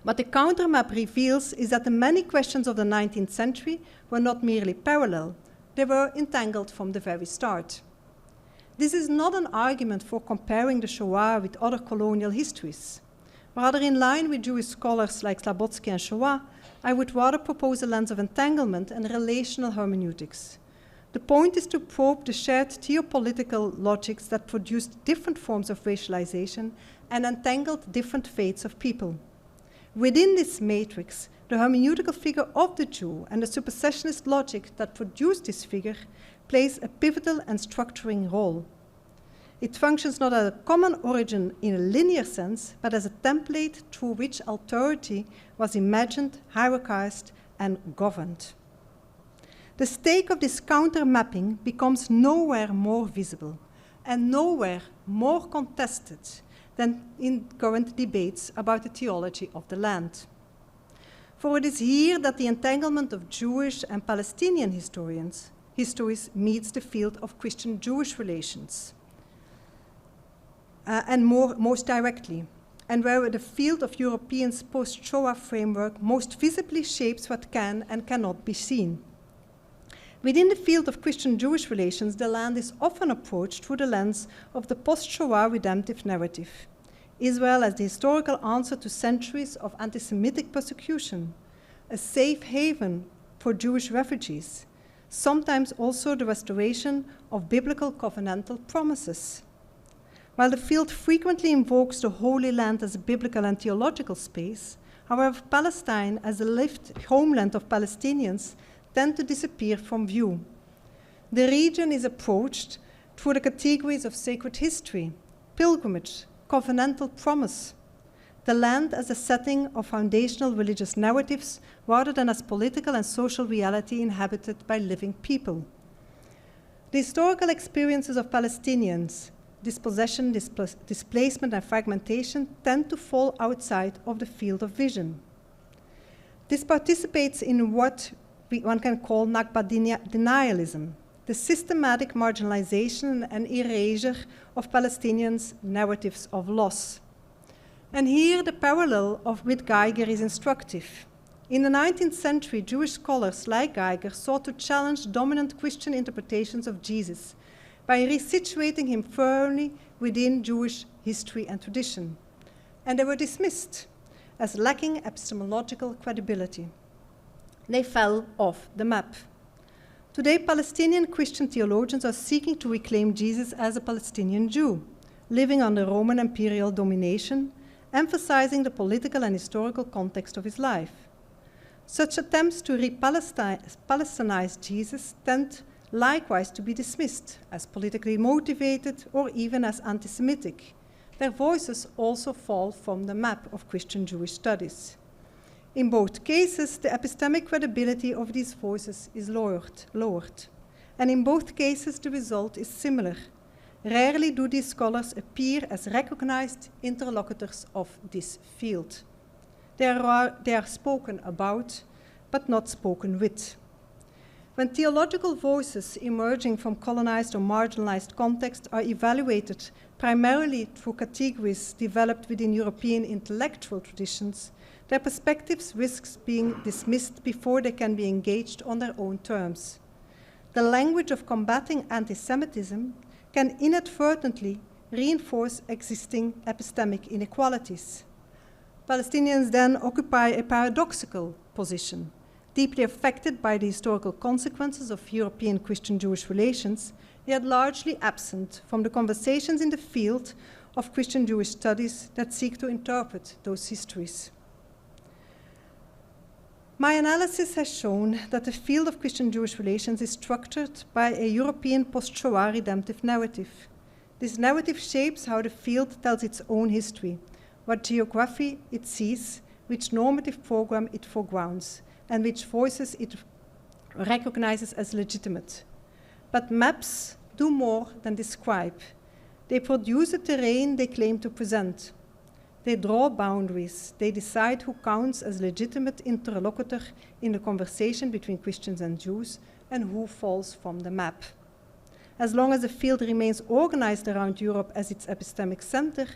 What the countermap reveals is that the many questions of the 19th century were not merely parallel, they were entangled from the very start. This is not an argument for comparing the Shoah with other colonial histories. Rather, in line with Jewish scholars like Slabotsky and Shoah, I would rather propose a lens of entanglement and relational hermeneutics. The point is to probe the shared geopolitical logics that produced different forms of racialization and entangled different fates of people. Within this matrix, the hermeneutical figure of the Jew and the supersessionist logic that produced this figure plays a pivotal and structuring role. It functions not as a common origin in a linear sense, but as a template through which authority was imagined, hierarchized, and governed. The stake of this counter-mapping becomes nowhere more visible and nowhere more contested than in current debates about the theology of the land. For it is here that the entanglement of Jewish and Palestinian histories meets the field of Christian-Jewish relations, and most directly, and where the field of Europeans' post-Shoah framework most visibly shapes what can and cannot be seen. Within the field of Christian-Jewish relations, the land is often approached through the lens of the post-Shoah redemptive narrative, as well as the historical answer to centuries of anti-Semitic persecution, a safe haven for Jewish refugees, sometimes also the restoration of biblical covenantal promises. While the field frequently invokes the Holy Land as a biblical and theological space, however, Palestine as the lived homeland of Palestinians tend to disappear from view. The region is approached through the categories of sacred history, pilgrimage, covenantal promise, the land as a setting of foundational religious narratives rather than as political and social reality inhabited by living people. The historical experiences of Palestinians, dispossession, displacement, and fragmentation tend to fall outside of the field of vision. This participates in what one can call Nakba denialism, the systematic marginalization and erasure of Palestinians' narratives of loss. And here the parallel with Geiger is instructive. In the 19th century, Jewish scholars like Geiger sought to challenge dominant Christian interpretations of Jesus by resituating him firmly within Jewish history and tradition. And they were dismissed as lacking epistemological credibility. They fell off the map. Today, Palestinian Christian theologians are seeking to reclaim Jesus as a Palestinian Jew, living under Roman imperial domination, emphasizing the political and historical context of his life. Such attempts to re-Palestinize Jesus tend likewise to be dismissed as politically motivated or even as anti-Semitic. Their voices also fall from the map of Christian-Jewish studies. In both cases, the epistemic credibility of these voices is lowered. And in both cases, the result is similar. Rarely do these scholars appear as recognized interlocutors of this field. They are spoken about, but not spoken with. When theological voices emerging from colonized or marginalized contexts are evaluated primarily through categories developed within European intellectual traditions, their perspectives risk being dismissed before they can be engaged on their own terms. The language of combating anti-Semitism can inadvertently reinforce existing epistemic inequalities. Palestinians then occupy a paradoxical position, deeply affected by the historical consequences of European Christian-Jewish relations, yet largely absent from the conversations in the field of Christian-Jewish studies that seek to interpret those histories. My analysis has shown that the field of Christian-Jewish relations is structured by a European post-Shoah redemptive narrative. This narrative shapes how the field tells its own history, what geography it sees, which normative program it foregrounds, and which voices it recognizes as legitimate. But maps do more than describe. They produce a terrain they claim to present. They draw boundaries. They decide who counts as legitimate interlocutor in the conversation between Christians and Jews and who falls from the map. As long as the field remains organized around Europe as its epistemic center,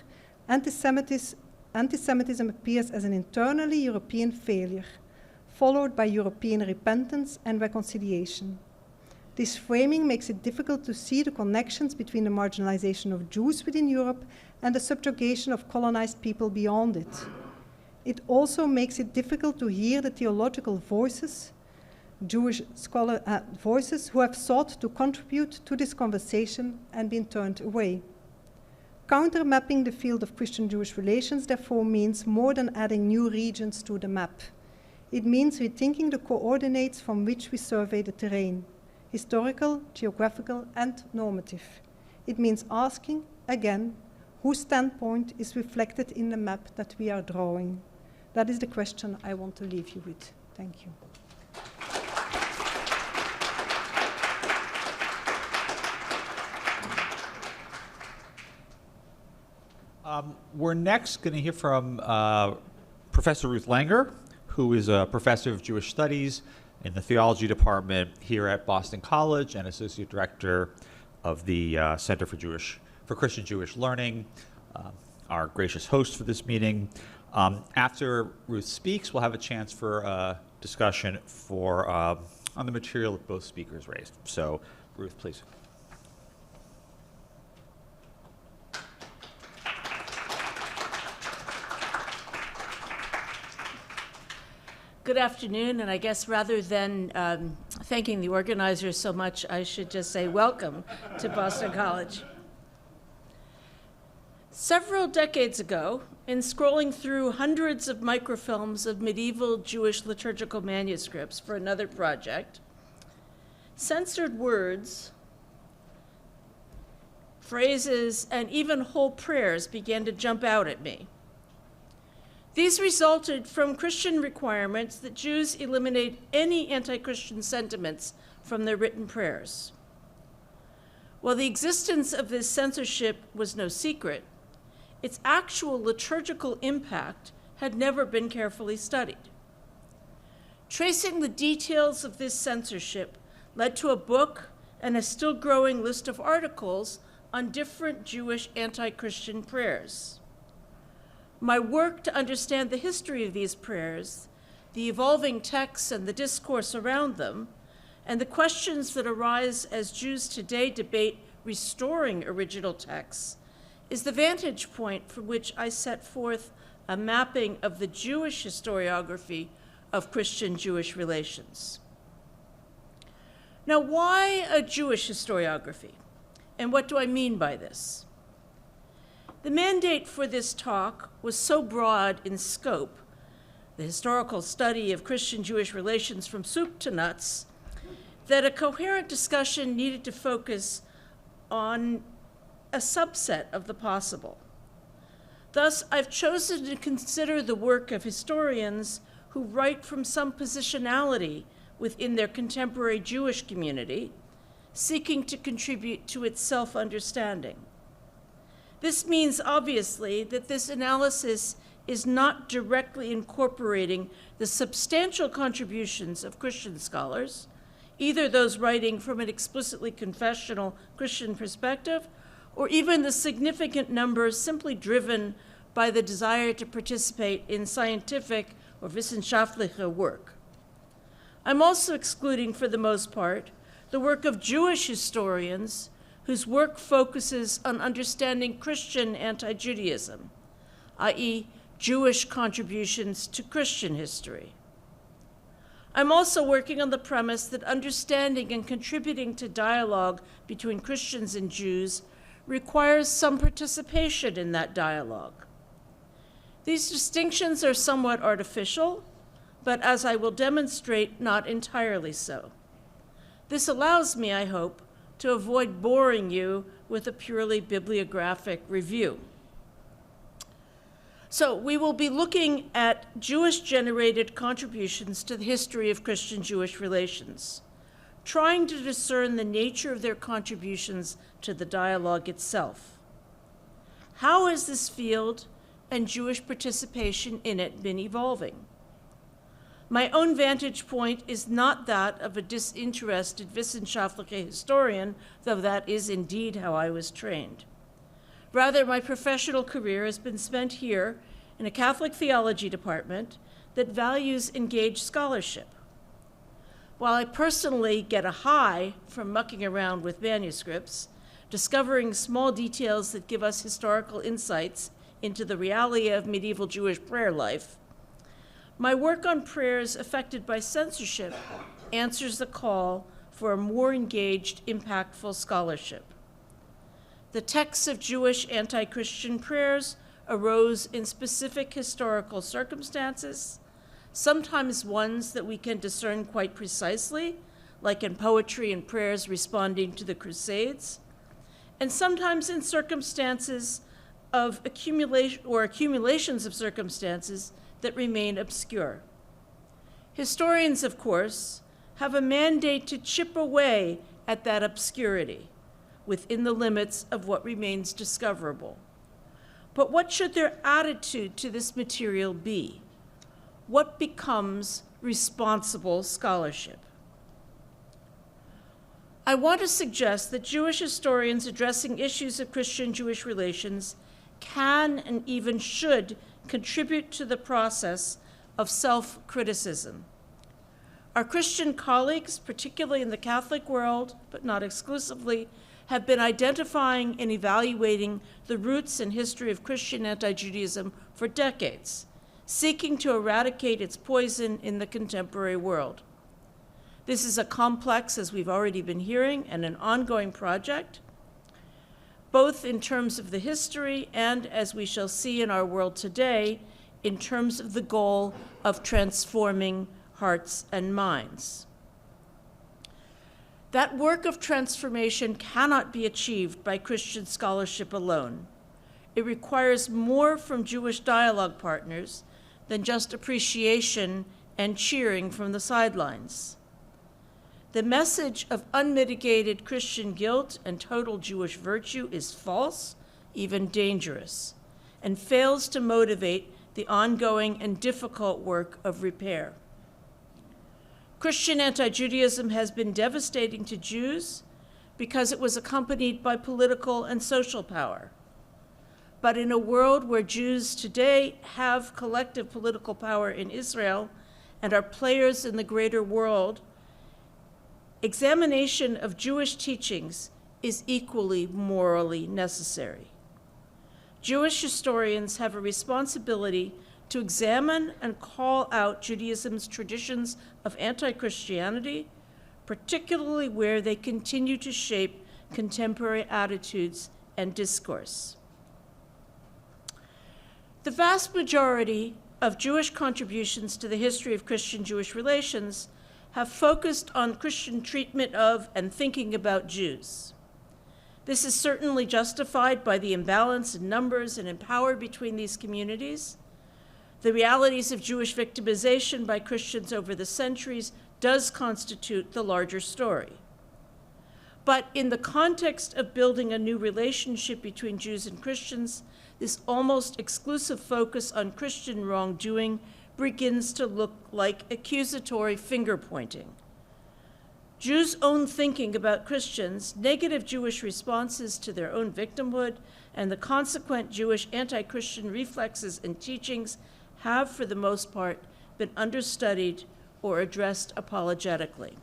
anti-Semitism appears as an internally European failure, followed by European repentance and reconciliation. This framing makes it difficult to see the connections between the marginalization of Jews within Europe and the subjugation of colonized people beyond it. It also makes it difficult to hear the theological voices Jewish voices who have sought to contribute to this conversation and been turned away. Counter-mapping the field of Christian-Jewish relations, therefore, means more than adding new regions to the map. It means rethinking the coordinates from which we survey the terrain: historical, geographical, and normative. It means asking, again, whose standpoint is reflected in the map that we are drawing. That is the question I want to leave you with. Thank you. We're next going to hear from Professor Ruth Langer, who is a professor of Jewish Studies in the Theology Department here at Boston College and Associate Director of the Center for Christian Jewish Learning, our gracious host for this meeting. After Ruth speaks, we'll have a chance for a discussion on the material that both speakers raised. So, Ruth, please. Good afternoon, and I guess rather than thanking the organizers so much, I should just say welcome to Boston College. Several decades ago, in scrolling through hundreds of microfilms of medieval Jewish liturgical manuscripts for another project, censored words, phrases, and even whole prayers began to jump out at me. These resulted from Christian requirements that Jews eliminate any anti-Christian sentiments from their written prayers. While the existence of this censorship was no secret, its actual liturgical impact had never been carefully studied. Tracing the details of this censorship led to a book and a still growing list of articles on different Jewish anti-Christian prayers. My work to understand the history of these prayers, the evolving texts and the discourse around them, and the questions that arise as Jews today debate restoring original texts, is the vantage point from which I set forth a mapping of the Jewish historiography of Christian-Jewish relations. Now, why a Jewish historiography? And what do I mean by this? The mandate for this talk was so broad in scope, the historical study of Christian-Jewish relations from soup to nuts, that a coherent discussion needed to focus on a subset of the possible. Thus, I've chosen to consider the work of historians who write from some positionality within their contemporary Jewish community, seeking to contribute to its self-understanding. This means, obviously, that this analysis is not directly incorporating the substantial contributions of Christian scholars, either those writing from an explicitly confessional Christian perspective, or even the significant numbers simply driven by the desire to participate in scientific or wissenschaftliche work. I'm also excluding, for the most part, the work of Jewish historians whose work focuses on understanding Christian anti-Judaism, i.e., Jewish contributions to Christian history. I'm also working on the premise that understanding and contributing to dialogue between Christians and Jews requires some participation in that dialogue. These distinctions are somewhat artificial, but as I will demonstrate, not entirely so. This allows me, I hope, to avoid boring you with a purely bibliographic review. So we will be looking at Jewish-generated contributions to the history of Christian-Jewish relations, trying to discern the nature of their contributions to the dialogue itself. How has this field and Jewish participation in it been evolving? My own vantage point is not that of a disinterested wissenschaftliche historian, though that is indeed how I was trained. Rather, my professional career has been spent here in a Catholic theology department that values engaged scholarship. While I personally get a high from mucking around with manuscripts, discovering small details that give us historical insights into the reality of medieval Jewish prayer life, my work on prayers affected by censorship answers the call for a more engaged, impactful scholarship. The texts of Jewish anti-Christian prayers arose in specific historical circumstances, sometimes ones that we can discern quite precisely, like in poetry and prayers responding to the Crusades, and sometimes in circumstances of accumulations of circumstances that remain obscure. Historians, of course, have a mandate to chip away at that obscurity within the limits of what remains discoverable. But what should their attitude to this material be? What becomes responsible scholarship? I want to suggest that Jewish historians addressing issues of Christian-Jewish relations can and even should contribute to the process of self-criticism. Our Christian colleagues, particularly in the Catholic world, but not exclusively, have been identifying and evaluating the roots and history of Christian anti-Judaism for decades, seeking to eradicate its poison in the contemporary world. This is a complex, as we've already been hearing, and an ongoing project, both in terms of the history and, as we shall see in our world today, in terms of the goal of transforming hearts and minds. That work of transformation cannot be achieved by Christian scholarship alone. It requires more from Jewish dialogue partners than just appreciation and cheering from the sidelines. The message of unmitigated Christian guilt and total Jewish virtue is false, even dangerous, and fails to motivate the ongoing and difficult work of repair. Christian anti-Judaism has been devastating to Jews because it was accompanied by political and social power. But in a world where Jews today have collective political power in Israel and are players in the greater world, examination of Jewish teachings is equally morally necessary. Jewish historians have a responsibility to examine and call out Judaism's traditions of anti-Christianity, particularly where they continue to shape contemporary attitudes and discourse. The vast majority of Jewish contributions to the history of Christian-Jewish relations have focused on Christian treatment of and thinking about Jews. This is certainly justified by the imbalance in numbers and in power between these communities. The realities of Jewish victimization by Christians over the centuries does constitute the larger story. But in the context of building a new relationship between Jews and Christians, this almost exclusive focus on Christian wrongdoing begins to look like accusatory finger-pointing. Jews' own thinking about Christians, negative Jewish responses to their own victimhood, and the consequent Jewish anti-Christian reflexes and teachings have, for the most part, been understudied or addressed apologetically.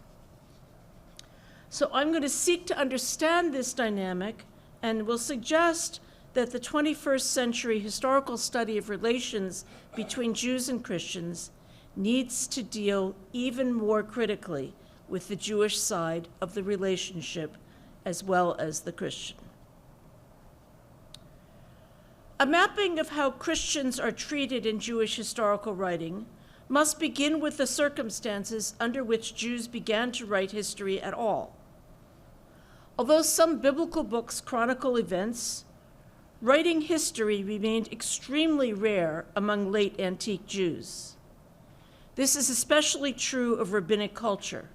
So I'm going to seek to understand this dynamic and will suggest that the 21st century historical study of relations between Jews and Christians needs to deal even more critically with the Jewish side of the relationship as well as the Christian. A mapping of how Christians are treated in Jewish historical writing must begin with the circumstances under which Jews began to write history at all. Although some biblical books chronicle events, writing history remained extremely rare among late antique Jews. This is especially true of rabbinic culture.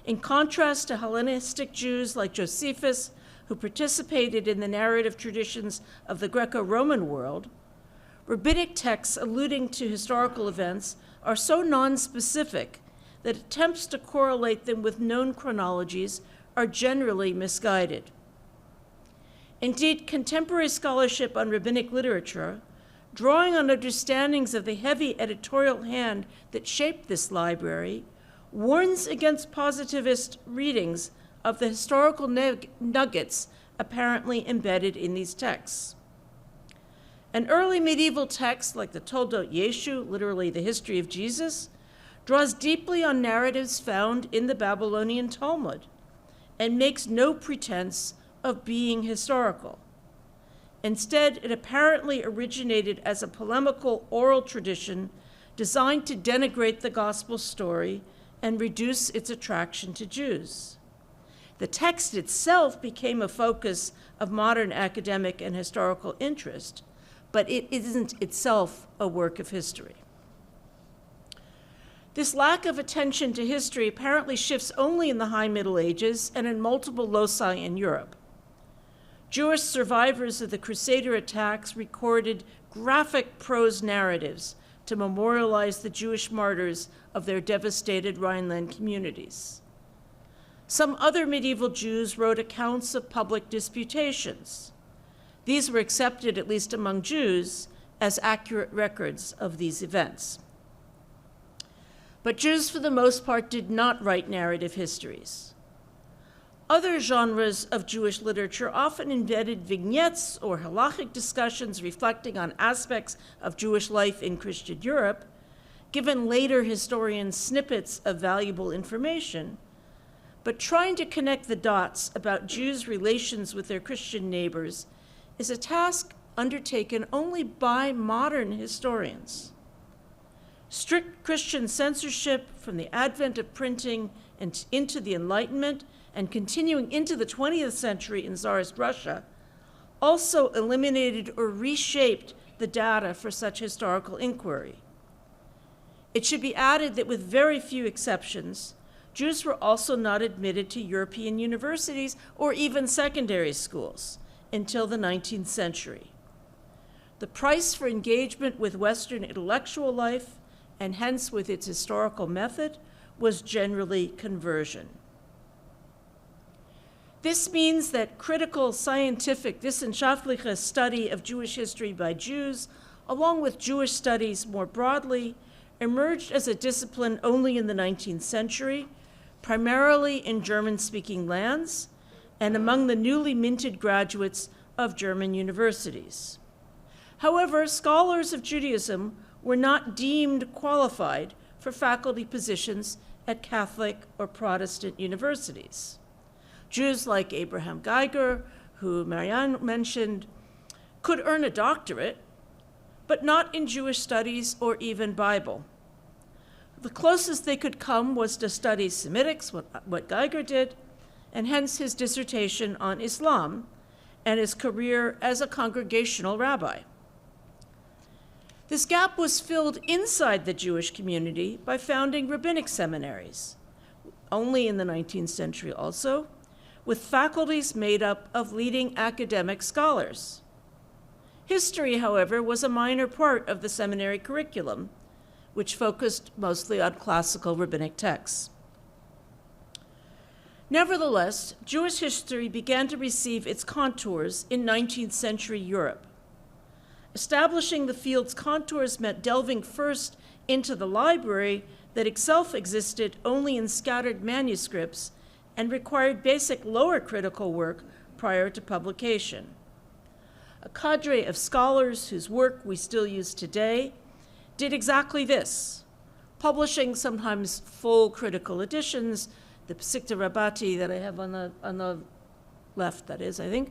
In contrast to Hellenistic Jews like Josephus, who participated in the narrative traditions of the Greco-Roman world, rabbinic texts alluding to historical events are so nonspecific that attempts to correlate them with known chronologies are generally misguided. Indeed, contemporary scholarship on rabbinic literature, drawing on understandings of the heavy editorial hand that shaped this library, warns against positivist readings of the historical nuggets apparently embedded in these texts. An early medieval text like the Toldot Yeshu, literally the history of Jesus, draws deeply on narratives found in the Babylonian Talmud, and makes no pretense of being historical. Instead, it apparently originated as a polemical oral tradition designed to denigrate the gospel story and reduce its attraction to Jews. The text itself became a focus of modern academic and historical interest, but it isn't itself a work of history. This lack of attention to history apparently shifts only in the High Middle Ages and in multiple loci in Europe. Jewish survivors of the Crusader attacks recorded graphic prose narratives to memorialize the Jewish martyrs of their devastated Rhineland communities. Some other medieval Jews wrote accounts of public disputations. These were accepted, at least among Jews, as accurate records of these events. But Jews, for the most part, did not write narrative histories. Other genres of Jewish literature often embedded vignettes or halachic discussions reflecting on aspects of Jewish life in Christian Europe, given later historians snippets of valuable information, but trying to connect the dots about Jews' relations with their Christian neighbors is a task undertaken only by modern historians. Strict Christian censorship from the advent of printing and into the Enlightenment and continuing into the 20th century in Tsarist Russia also eliminated or reshaped the data for such historical inquiry. It should be added that with very few exceptions, Jews were also not admitted to European universities or even secondary schools until the 19th century. The price for engagement with Western intellectual life, and hence with its historical method, was generally conversion. This means that critical scientific wissenschaftliche study of Jewish history by Jews, along with Jewish studies more broadly, emerged as a discipline only in the 19th century, primarily in German-speaking lands and among the newly minted graduates of German universities. However, scholars of Judaism were not deemed qualified for faculty positions at Catholic or Protestant universities. Jews like Abraham Geiger, who Marianne mentioned, could earn a doctorate, but not in Jewish studies or even Bible. The closest they could come was to study Semitics, what Geiger did, and hence his dissertation on Islam and his career as a congregational rabbi. This gap was filled inside the Jewish community by founding rabbinic seminaries, only in the 19th century also, with faculties made up of leading academic scholars. History, however, was a minor part of the seminary curriculum, which focused mostly on classical rabbinic texts. Nevertheless, Jewish history began to receive its contours in 19th century Europe. Establishing the field's contours meant delving first into the library that itself existed only in scattered manuscripts and required basic lower critical work prior to publication. A cadre of scholars whose work we still use today did exactly this, publishing sometimes full critical editions. The Psikta Rabbati that I have on the left, that is, I think,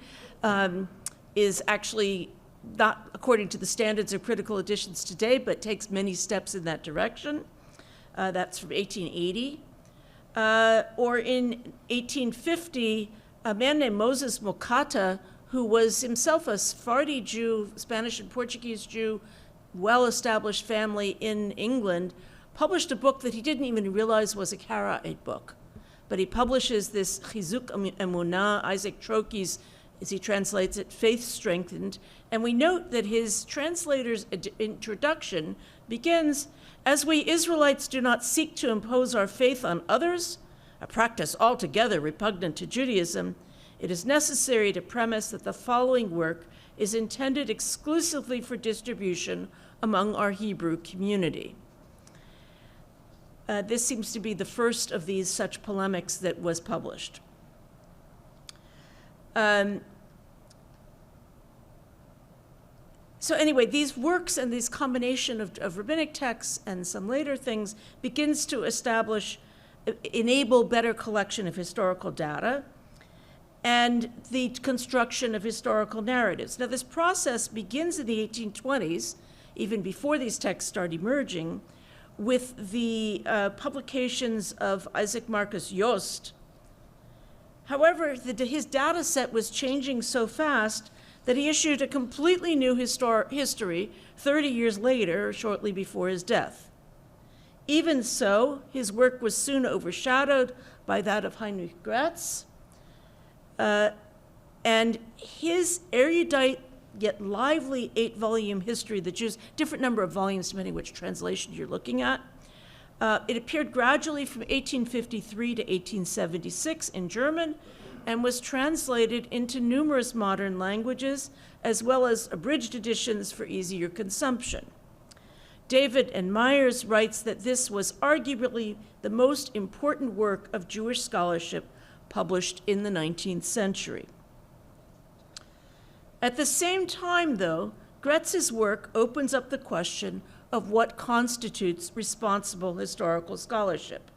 is actually not according to the standards of critical editions today, but takes many steps in that direction. That's from 1880. Or in 1850, a man named Moses Mokata, who was himself a Sephardi Jew, Spanish and Portuguese Jew, well-established family in England, published a book that he didn't even realize was a Karaite book. But he publishes this Chizuk Emunah, Isaac Troki's, as he translates it, Faith Strengthened. And we note that his translator's introduction begins, "As we Israelites do not seek to impose our faith on others, a practice altogether repugnant to Judaism, it is necessary to premise that the following work is intended exclusively for distribution among our Hebrew community." This seems to be the first of these such polemics that was published. So anyway, these works and this combination of rabbinic texts and some later things begins to enable better collection of historical data and the construction of historical narratives. Now, this process begins in the 1820s, even before these texts start emerging, with the publications of Isaac Marcus Jost. However, his data set was changing so fast that he issued a completely new history 30 years later, shortly before his death. Even so, his work was soon overshadowed by that of Heinrich Gretz, and his erudite yet lively 8-volume history of the Jews, different number of volumes depending which translation you're looking at. It appeared gradually from 1853 to 1876 in German and was translated into numerous modern languages, as well as abridged editions for easier consumption. David N. Myers writes that this was arguably the most important work of Jewish scholarship published in the 19th century. At the same time, though, Gretz's work opens up the question of what constitutes responsible historical scholarship.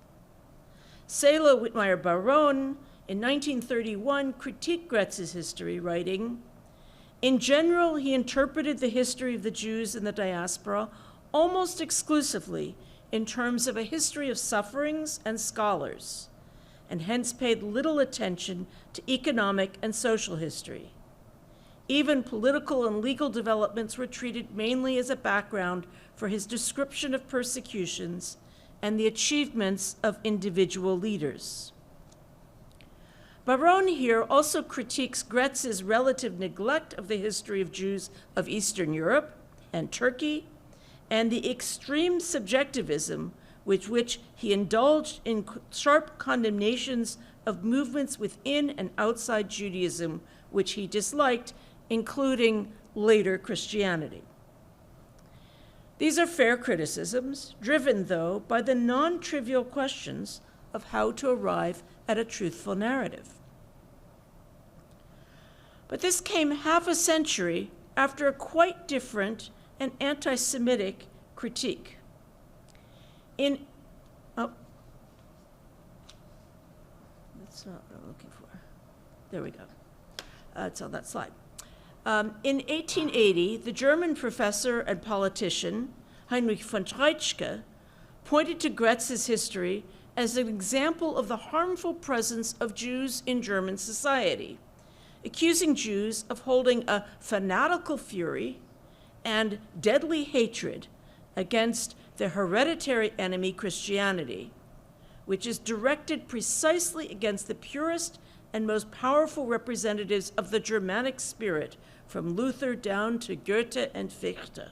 Selah Whitmire Baron, in 1931, critiqued Gretz's history, writing, "In general, he interpreted the history of the Jews in the diaspora almost exclusively in terms of a history of sufferings and scholars, and hence paid little attention to economic and social history. Even political and legal developments were treated mainly as a background for his description of persecutions and the achievements of individual leaders." Baron here also critiques Gretz's relative neglect of the history of Jews of Eastern Europe and Turkey, and the extreme subjectivism with which he indulged in sharp condemnations of movements within and outside Judaism, which he disliked, including later Christianity. These are fair criticisms, driven, though, by the non-trivial questions of how to arrive at a truthful narrative. But this came half a century after a quite different and anti-Semitic critique. That's not what I'm looking for. There we go. It's on that slide. In 1880, the German professor and politician, Heinrich von Treitschke, pointed to Gretz's history as an example of the harmful presence of Jews in German society, accusing Jews of holding a fanatical fury and deadly hatred against the hereditary enemy Christianity, which is directed precisely against the purest and most powerful representatives of the Germanic spirit, from Luther down to Goethe and Fichte.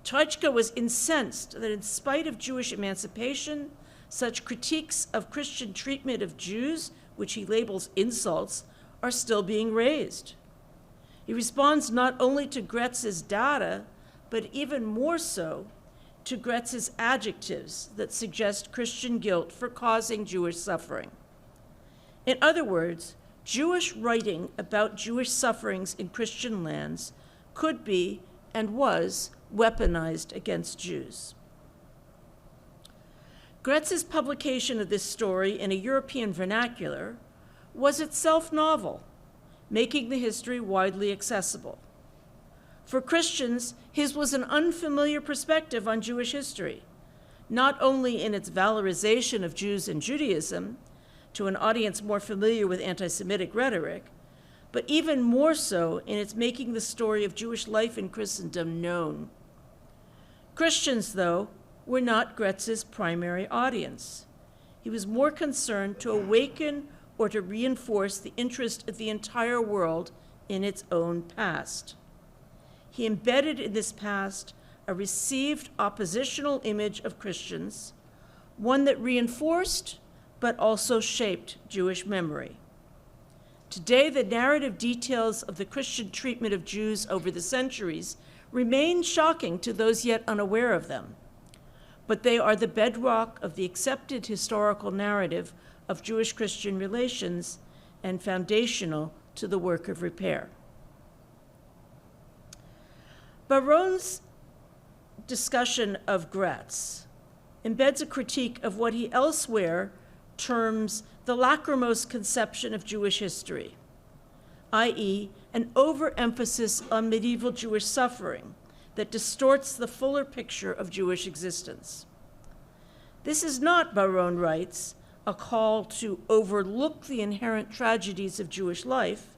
Treitschke was incensed that in spite of Jewish emancipation, such critiques of Christian treatment of Jews, which he labels insults, are still being raised. He responds not only to Gretz's data, but even more so to Gretz's adjectives that suggest Christian guilt for causing Jewish suffering. In other words, Jewish writing about Jewish sufferings in Christian lands could be and was weaponized against Jews. Gretz's publication of this story in a European vernacular was itself novel, making the history widely accessible. For Christians, his was an unfamiliar perspective on Jewish history, not only in its valorization of Jews and Judaism, to an audience more familiar with anti-Semitic rhetoric, but even more so in its making the story of Jewish life in Christendom known. Christians, though, were not Gretz's primary audience. He was more concerned to awaken or to reinforce the interest of the entire world in its own past. He embedded in this past a received oppositional image of Christians, one that reinforced but also shaped Jewish memory. Today, the narrative details of the Christian treatment of Jews over the centuries remain shocking to those yet unaware of them, but they are the bedrock of the accepted historical narrative of Jewish-Christian relations and foundational to the work of repair. Baron's discussion of Gretz embeds a critique of what he elsewhere terms the lachrymose conception of Jewish history, i.e., an overemphasis on medieval Jewish suffering that distorts the fuller picture of Jewish existence. This is not, Baron writes, a call to overlook the inherent tragedies of Jewish life,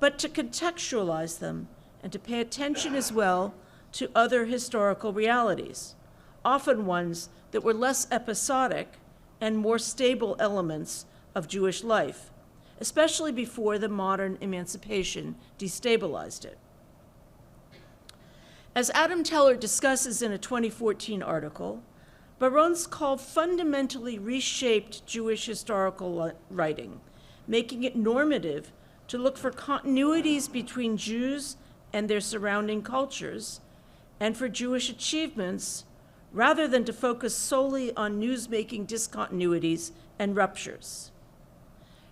but to contextualize them and to pay attention as well to other historical realities, often ones that were less episodic and more stable elements of Jewish life, especially before the modern emancipation destabilized it. As Adam Teller discusses in a 2014 article, Baron's call fundamentally reshaped Jewish historical writing, making it normative to look for continuities between Jews and their surrounding cultures, and for Jewish achievements, rather than to focus solely on newsmaking discontinuities and ruptures.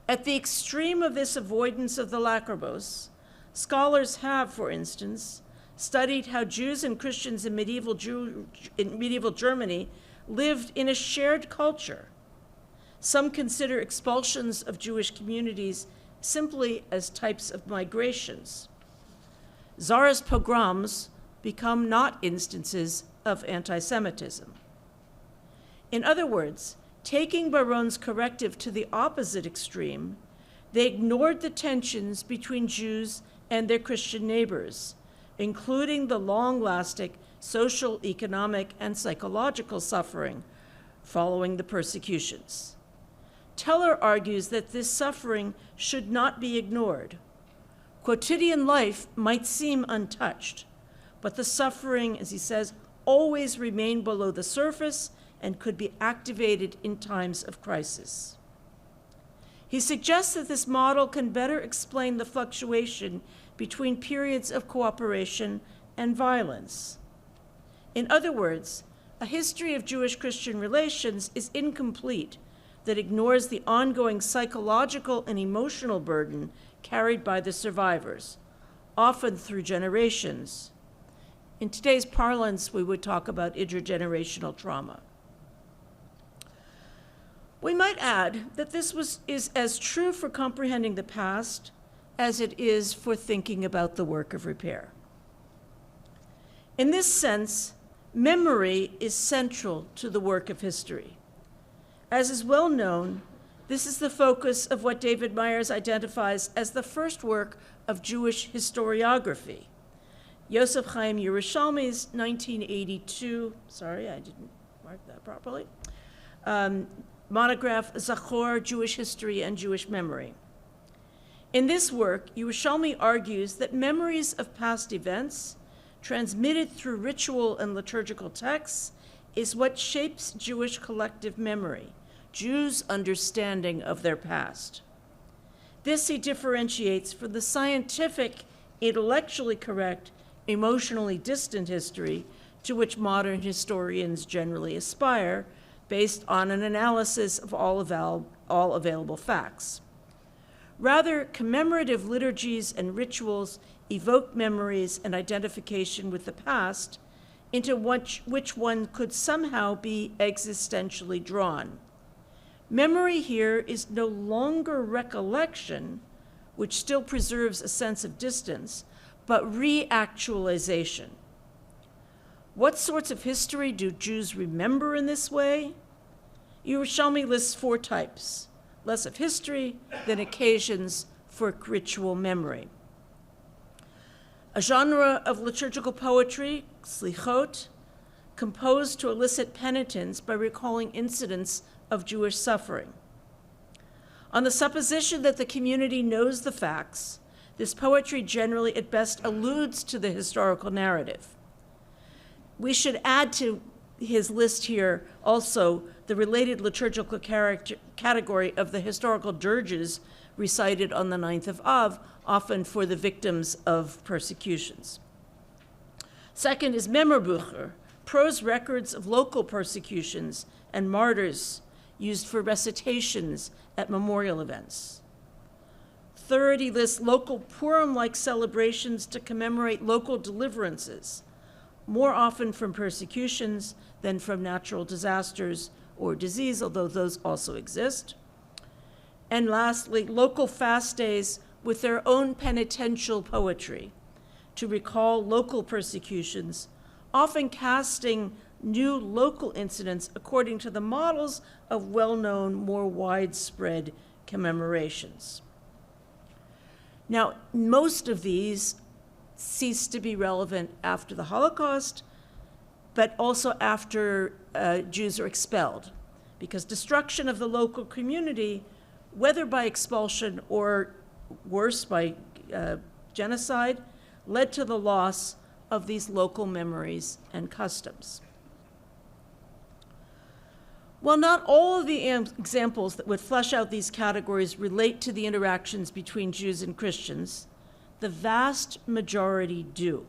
At the extreme of this avoidance of the lachrymose, scholars have, for instance, studied how Jews and Christians in medieval Germany lived in a shared culture. Some consider expulsions of Jewish communities simply as types of migrations. Tsarist pogroms become not instances of anti-Semitism. In other words, taking Baron's corrective to the opposite extreme, they ignored the tensions between Jews and their Christian neighbors, including the long-lasting social, economic, and psychological suffering following the persecutions. Teller argues that this suffering should not be ignored. Quotidian life might seem untouched, but the suffering, as he says, always remained below the surface and could be activated in times of crisis. He suggests that this model can better explain the fluctuation between periods of cooperation and violence. In other words, a history of Jewish-Christian relations is incomplete that ignores the ongoing psychological and emotional burden carried by the survivors, often through generations. In today's parlance, we would talk about intergenerational trauma. We might add that this is as true for comprehending the past as it is for thinking about the work of repair. In this sense, memory is central to the work of history. As is well known, this is the focus of what David Myers identifies as the first work of Jewish historiography, Yosef Chaim Yerushalmi's 1982, sorry, I didn't mark that properly, monograph, Zachor, Jewish History and Jewish Memory. In this work, Yerushalmi argues that memories of past events, transmitted through ritual and liturgical texts, is what shapes Jewish collective memory, Jews' understanding of their past. This he differentiates from the scientific, intellectually correct, emotionally distant history to which modern historians generally aspire, based on an analysis of all available facts. Rather, commemorative liturgies and rituals evoke memories and identification with the past into which one could somehow be existentially drawn. Memory here is no longer recollection, which still preserves a sense of distance, but reactualization. What sorts of history do Jews remember in this way? Yerushalmi lists 4 types, less of history than occasions for ritual memory. A genre of liturgical poetry, slichot, composed to elicit penitence by recalling incidents of Jewish suffering. On the supposition that the community knows the facts, this poetry generally at best alludes to the historical narrative. We should add to his list here also the related liturgical category of the historical dirges recited on the 9th of Av, often for the victims of persecutions. Second is Memorbucher, prose records of local persecutions and martyrs used for recitations at memorial events. Third, he lists local Purim-like celebrations to commemorate local deliverances, more often from persecutions than from natural disasters or disease, although those also exist. And lastly, local fast days with their own penitential poetry to recall local persecutions, often casting new local incidents according to the models of well-known, more widespread commemorations. Now, most of these cease to be relevant after the Holocaust, but also after Jews are expelled, because destruction of the local community, whether by expulsion or worse, by genocide, led to the loss of these local memories and customs. While not all of the examples that would flesh out these categories relate to the interactions between Jews and Christians, the vast majority do.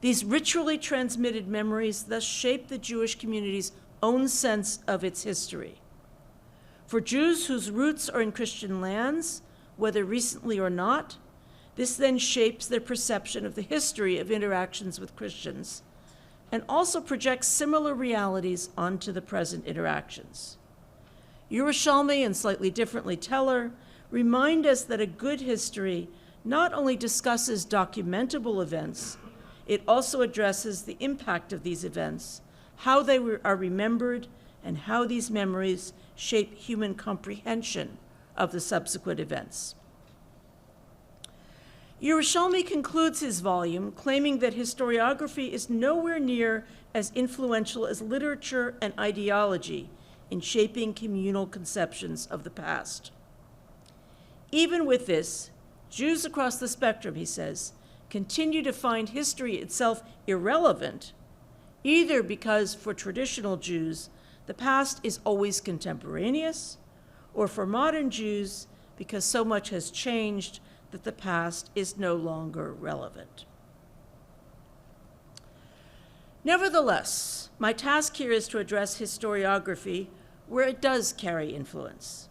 These ritually transmitted memories thus shape the Jewish community's own sense of its history. For Jews whose roots are in Christian lands, whether recently or not, this then shapes their perception of the history of interactions with Christians, and also projects similar realities onto the present interactions. Yerushalmi and slightly differently Teller remind us that a good history not only discusses documentable events, it also addresses the impact of these events, how they are remembered, and how these memories shape human comprehension of the subsequent events. Yerushalmi concludes his volume claiming that historiography is nowhere near as influential as literature and ideology in shaping communal conceptions of the past. Even with this, Jews across the spectrum, he says, continue to find history itself irrelevant, either because for traditional Jews, the past is always contemporaneous, or for modern Jews, because so much has changed that the past is no longer relevant. Nevertheless, my task here is to address historiography where it does carry influence.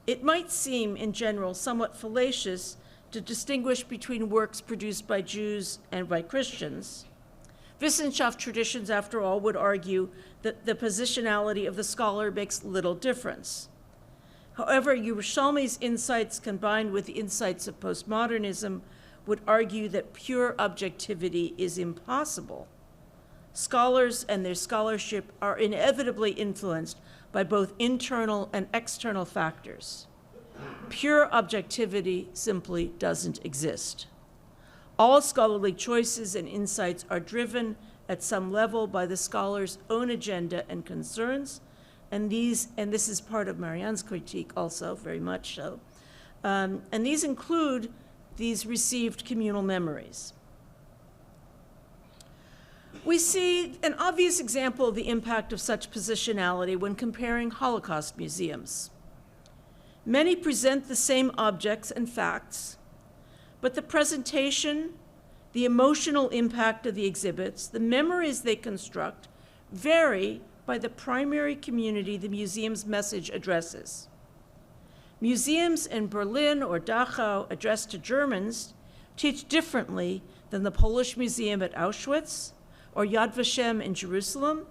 It might seem, in general, somewhat fallacious to distinguish between works produced by Jews and by Christians. Wissenschaft traditions, after all, would argue that the positionality of the scholar makes little difference. However, Yerushalmi's insights combined with the insights of postmodernism would argue that pure objectivity is impossible. Scholars and their scholarship are inevitably influenced by both internal and external factors. Pure objectivity simply doesn't exist. All scholarly choices and insights are driven at some level by the scholar's own agenda and concerns, and this is part of Marianne's critique also, very much so, and these include these received communal memories. We see an obvious example of the impact of such positionality when comparing Holocaust museums. Many present the same objects and facts, but the presentation, the emotional impact of the exhibits, the memories they construct, vary by the primary community the museum's message addresses. Museums in Berlin or Dachau addressed to Germans teach differently than the Polish Museum at Auschwitz or Yad Vashem in Jerusalem,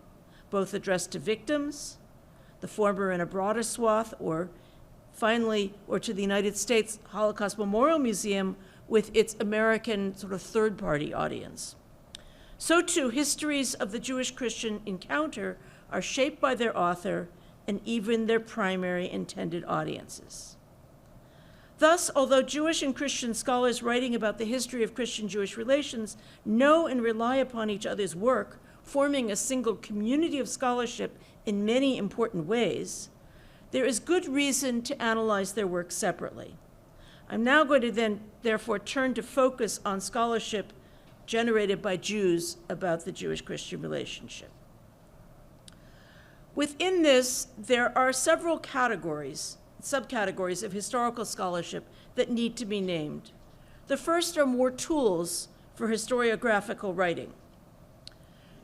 both addressed to victims, the former in a broader swath, or finally, or to the United States Holocaust Memorial Museum with its American sort of third-party audience. So too, histories of the Jewish-Christian encounter are shaped by their author and even their primary intended audiences. Thus, although Jewish and Christian scholars writing about the history of Christian-Jewish relations know and rely upon each other's work, forming a single community of scholarship in many important ways, there is good reason to analyze their work separately. I'm now going to then, therefore, turn to focus on scholarship generated by Jews about the Jewish-Christian relationship. Within this, there are several subcategories of historical scholarship that need to be named. The first are more tools for historiographical writing.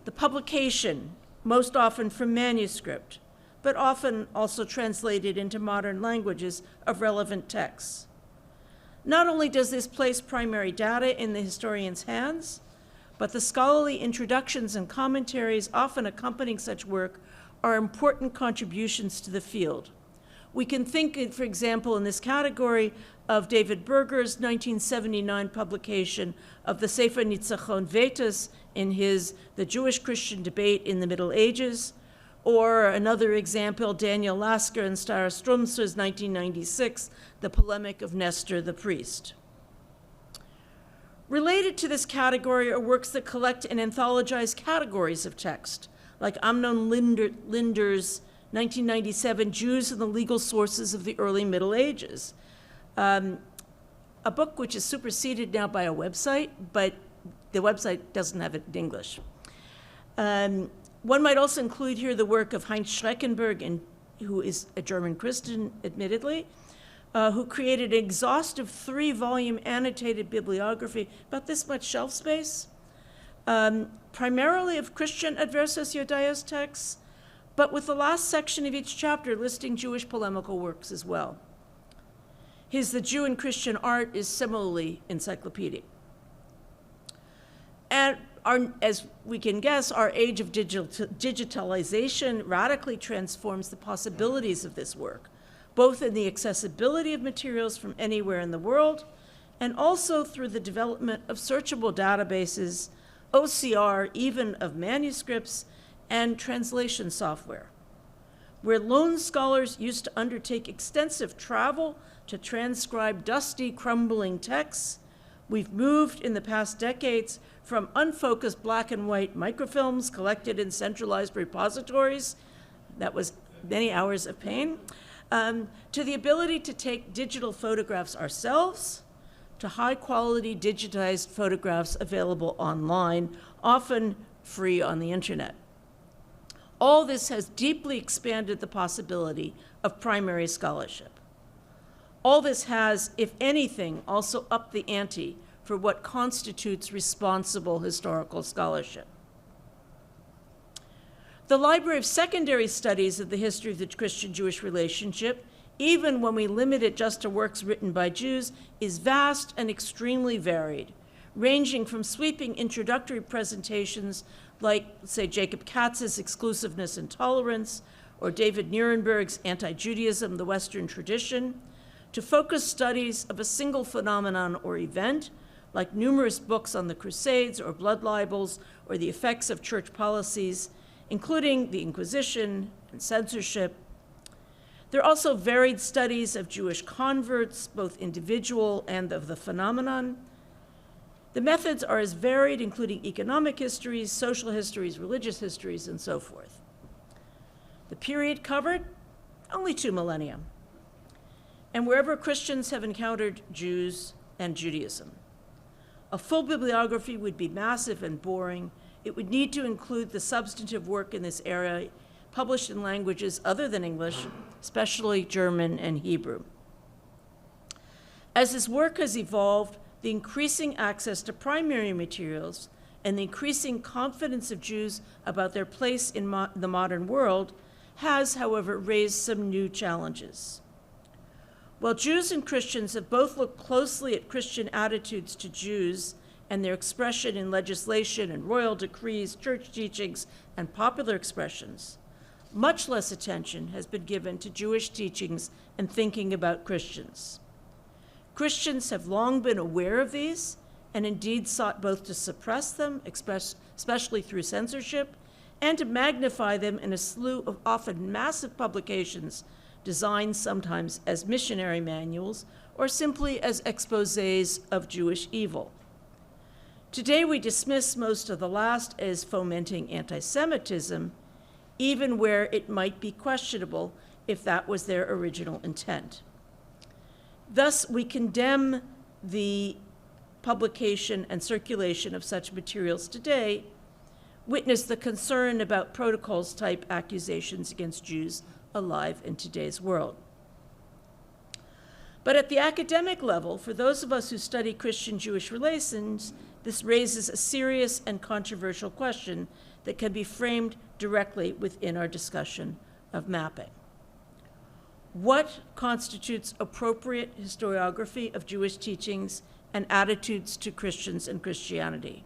The publication, most often from manuscript, but often also translated into modern languages, of relevant texts. Not only does this place primary data in the historian's hands, but the scholarly introductions and commentaries often accompanying such work are important contributions to the field. We can think, for example, in this category of David Berger's 1979 publication of the Sefer Nitzachon Vetus in his The Jewish-Christian Debate in the Middle Ages, or another example, Daniel Lasker and Stara Strumser's 1996, The Polemic of Nestor the Priest. Related to this category are works that collect and anthologize categories of text, like Amnon Linder's 1997 Jews and the Legal Sources of the Early Middle Ages, a book which is superseded now by a website, but the website doesn't have it in English. One might also include here the work of Heinz Schreckenberg, who is a German Christian, admittedly, who created an exhaustive 3-volume annotated bibliography, about this much shelf space, primarily of Christian adversus Judaeus texts, but with the last section of each chapter listing Jewish polemical works as well. His The Jew and Christian Art is similarly encyclopedic. And as we can guess, our age of digitalization radically transforms the possibilities of this work, both in the accessibility of materials from anywhere in the world, and also through the development of searchable databases, OCR, even of manuscripts, and translation software. Where lone scholars used to undertake extensive travel to transcribe dusty, crumbling texts, we've moved in the past decades from unfocused black and white microfilms collected in centralized repositories, that was many hours of pain, to the ability to take digital photographs ourselves, to high-quality digitized photographs available online, often free on the internet. All this has deeply expanded the possibility of primary scholarship. All this has, if anything, also upped the ante for what constitutes responsible historical scholarship. The Library of Secondary Studies of the history of the Christian-Jewish relationship, even when we limit it just to works written by Jews, is vast and extremely varied, ranging from sweeping introductory presentations like, say, Jacob Katz's Exclusiveness and Tolerance, or David Nierenberg's Anti-Judaism, the Western Tradition, to focused studies of a single phenomenon or event, like numerous books on the Crusades or blood libels or the effects of church policies, including the Inquisition and censorship. There are also varied studies of Jewish converts, both individual and of the phenomenon. The methods are as varied, including economic histories, social histories, religious histories, and so forth. The period covered, only 2 millennia. And wherever Christians have encountered Jews and Judaism. A full bibliography would be massive and boring. It would need to include the substantive work in this area published in languages other than English, especially German and Hebrew. As this work has evolved, the increasing access to primary materials and the increasing confidence of Jews about their place in the modern world has, however, raised some new challenges. While Jews and Christians have both looked closely at Christian attitudes to Jews and their expression in legislation and royal decrees, church teachings, and popular expressions, much less attention has been given to Jewish teachings and thinking about Christians. Christians have long been aware of these and indeed sought both to suppress them, especially through censorship, and to magnify them in a slew of often massive publications designed sometimes as missionary manuals or simply as exposés of Jewish evil. Today we dismiss most of the last as fomenting anti-Semitism, even where it might be questionable if that was their original intent. Thus, we condemn the publication and circulation of such materials today, witness the concern about protocols-type accusations against Jews alive in today's world. But at the academic level, for those of us who study Christian-Jewish relations, this raises a serious and controversial question that can be framed directly within our discussion of mapping. What constitutes appropriate historiography of Jewish teachings and attitudes to Christians and Christianity?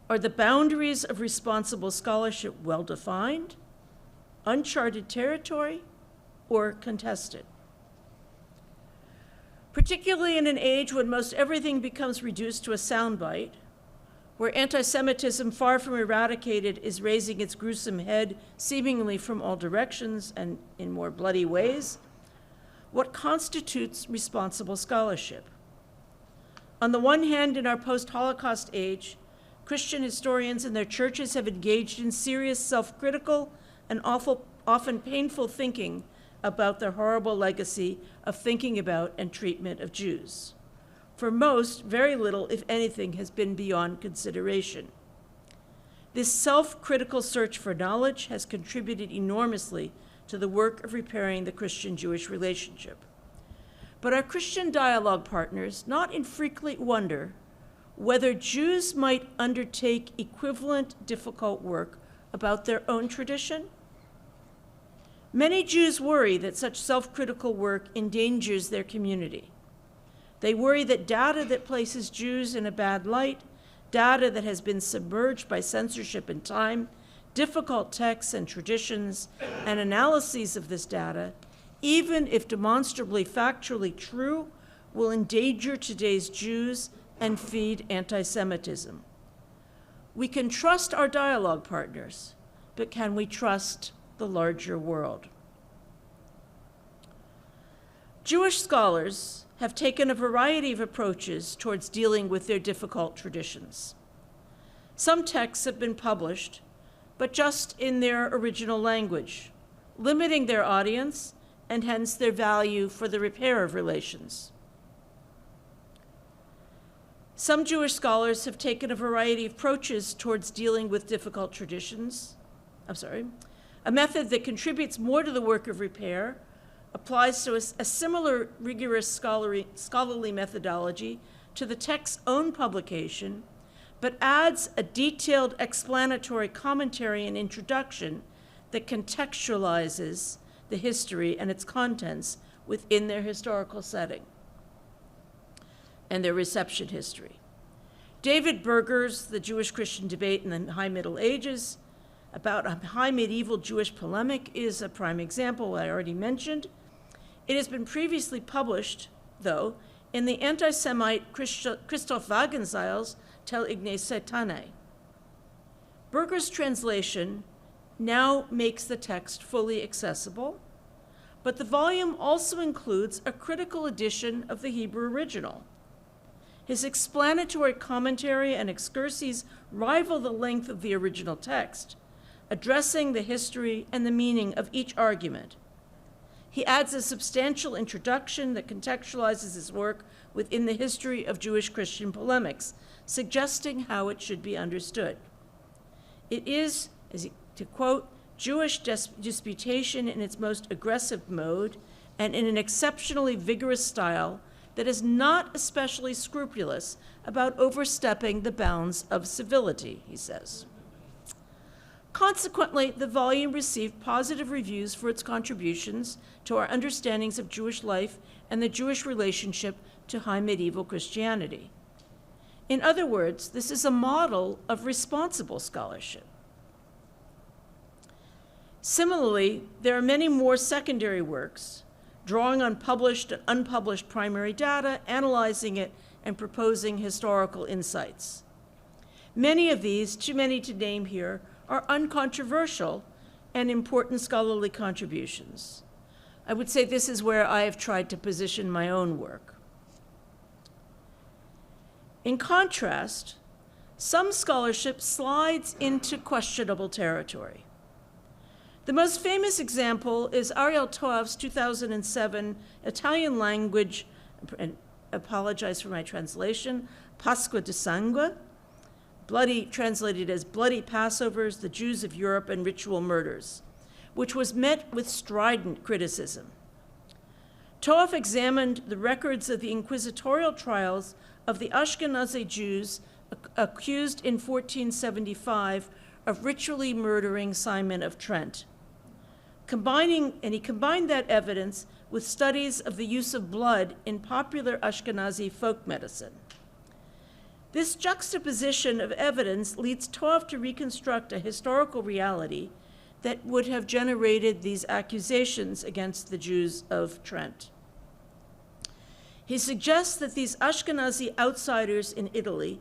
Are the boundaries of responsible scholarship well defined, uncharted territory, or contested? Particularly in an age when most everything becomes reduced to a soundbite, where anti-Semitism, far from eradicated, is raising its gruesome head seemingly from all directions and in more bloody ways, what constitutes responsible scholarship? On the one hand, in our post-Holocaust age, Christian historians and their churches have engaged in serious self-critical and often painful thinking about their horrible legacy of thinking about and treatment of Jews. For most, very little, if anything, has been beyond consideration. This self-critical search for knowledge has contributed enormously to the work of repairing the Christian-Jewish relationship. But our Christian dialogue partners not infrequently wonder whether Jews might undertake equivalent difficult work about their own tradition. Many Jews worry that such self-critical work endangers their community. They worry that data that places Jews in a bad light, data that has been submerged by censorship and time, difficult texts and traditions, and analyses of this data, even if demonstrably factually true, will endanger today's Jews and feed anti-Semitism. We can trust our dialogue partners, but can we trust the larger world? Jewish scholars have taken a variety of approaches towards dealing with their difficult traditions. Some texts have been published, but just in their original language, limiting their audience and hence their value for the repair of relations. Some Jewish scholars have taken a variety of approaches towards dealing with difficult traditions. A method that contributes more to the work of repair, applies to a similar rigorous scholarly methodology to the text's own publication, but adds a detailed explanatory commentary and introduction that contextualizes the history and its contents within their historical setting and their reception history. David Berger's The Jewish-Christian Debate in the High Middle Ages about a high medieval Jewish polemic is a prime example I already mentioned. It has been previously published, though, in the anti-Semite Christoph Wagenseil's Tel Igne Setane. Berger's translation now makes the text fully accessible, but the volume also includes a critical edition of the Hebrew original. His explanatory commentary and excurses rival the length of the original text, addressing the history and the meaning of each argument. He adds a substantial introduction that contextualizes his work within the history of Jewish-Christian polemics, suggesting how it should be understood. It is, to quote, Jewish disputation in its most aggressive mode and in an exceptionally vigorous style that is not especially scrupulous about overstepping the bounds of civility, he says. Consequently, the volume received positive reviews for its contributions to our understandings of Jewish life and the Jewish relationship to high medieval Christianity. In other words, this is a model of responsible scholarship. Similarly, there are many more secondary works, drawing on published and unpublished primary data, analyzing it, and proposing historical insights. Many of these, too many to name here, are uncontroversial and important scholarly contributions. I would say this is where I have tried to position my own work. In contrast, some scholarship slides into questionable territory. The most famous example is Ariel Toav's 2007 Italian language, and apologize for my translation, Pasqua di Sangue, translated as Bloody Passovers, the Jews of Europe, and Ritual Murders, which was met with strident criticism. Toaf examined the records of the inquisitorial trials of the Ashkenazi Jews accused in 1475 of ritually murdering Simon of Trent. he combined that evidence with studies of the use of blood in popular Ashkenazi folk medicine. This juxtaposition of evidence leads Tov to reconstruct a historical reality that would have generated these accusations against the Jews of Trent. He suggests that these Ashkenazi outsiders in Italy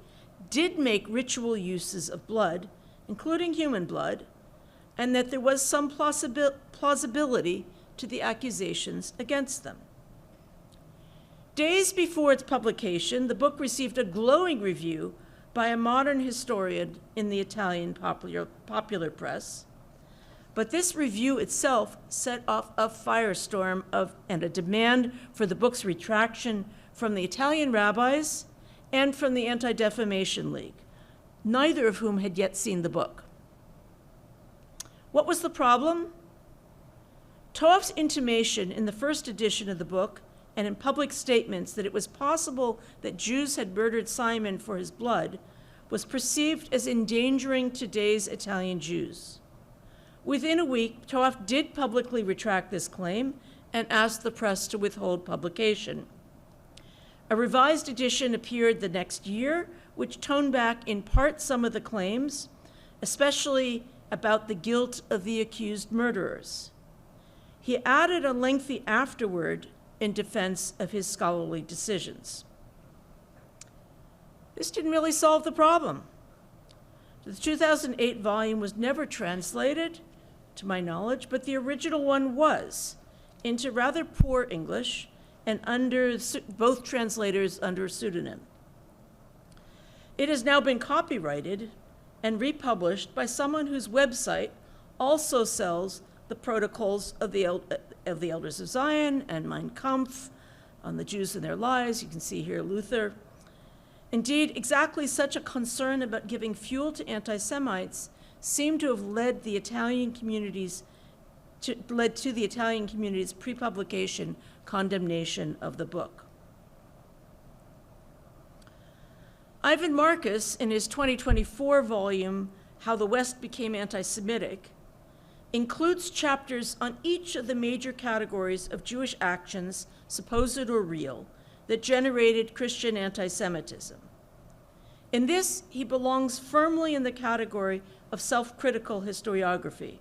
did make ritual uses of blood, including human blood, and that there was some plausibility to the accusations against them. Days before its publication, the book received a glowing review by a modern historian in the Italian popular press, but this review itself set off a firestorm and a demand for the book's retraction from the Italian rabbis and from the Anti-Defamation League, neither of whom had yet seen the book. What was the problem? Tov's intimation in the first edition of the book and in public statements that it was possible that Jews had murdered Simon for his blood was perceived as endangering today's Italian Jews. Within a week, Tov did publicly retract this claim and asked the press to withhold publication. A revised edition appeared the next year, which toned back in part some of the claims, especially about the guilt of the accused murderers. He added a lengthy afterword in defense of his scholarly decisions. This didn't really solve the problem. The 2008 volume was never translated, to my knowledge, but the original one was, into rather poor English and under both translators under a pseudonym. It has now been copyrighted and republished by someone whose website also sells the protocols of the Elders of Zion and Mein Kampf on the Jews and their lies. You can see here Luther. Indeed, exactly such a concern about giving fuel to anti-Semites seemed to have led to the Italian community's pre-publication condemnation of the book. Ivan Marcus, in his 2024 volume, How the West Became Anti-Semitic, includes chapters on each of the major categories of Jewish actions, supposed or real, that generated Christian anti-Semitism. In this, he belongs firmly in the category of self-critical historiography.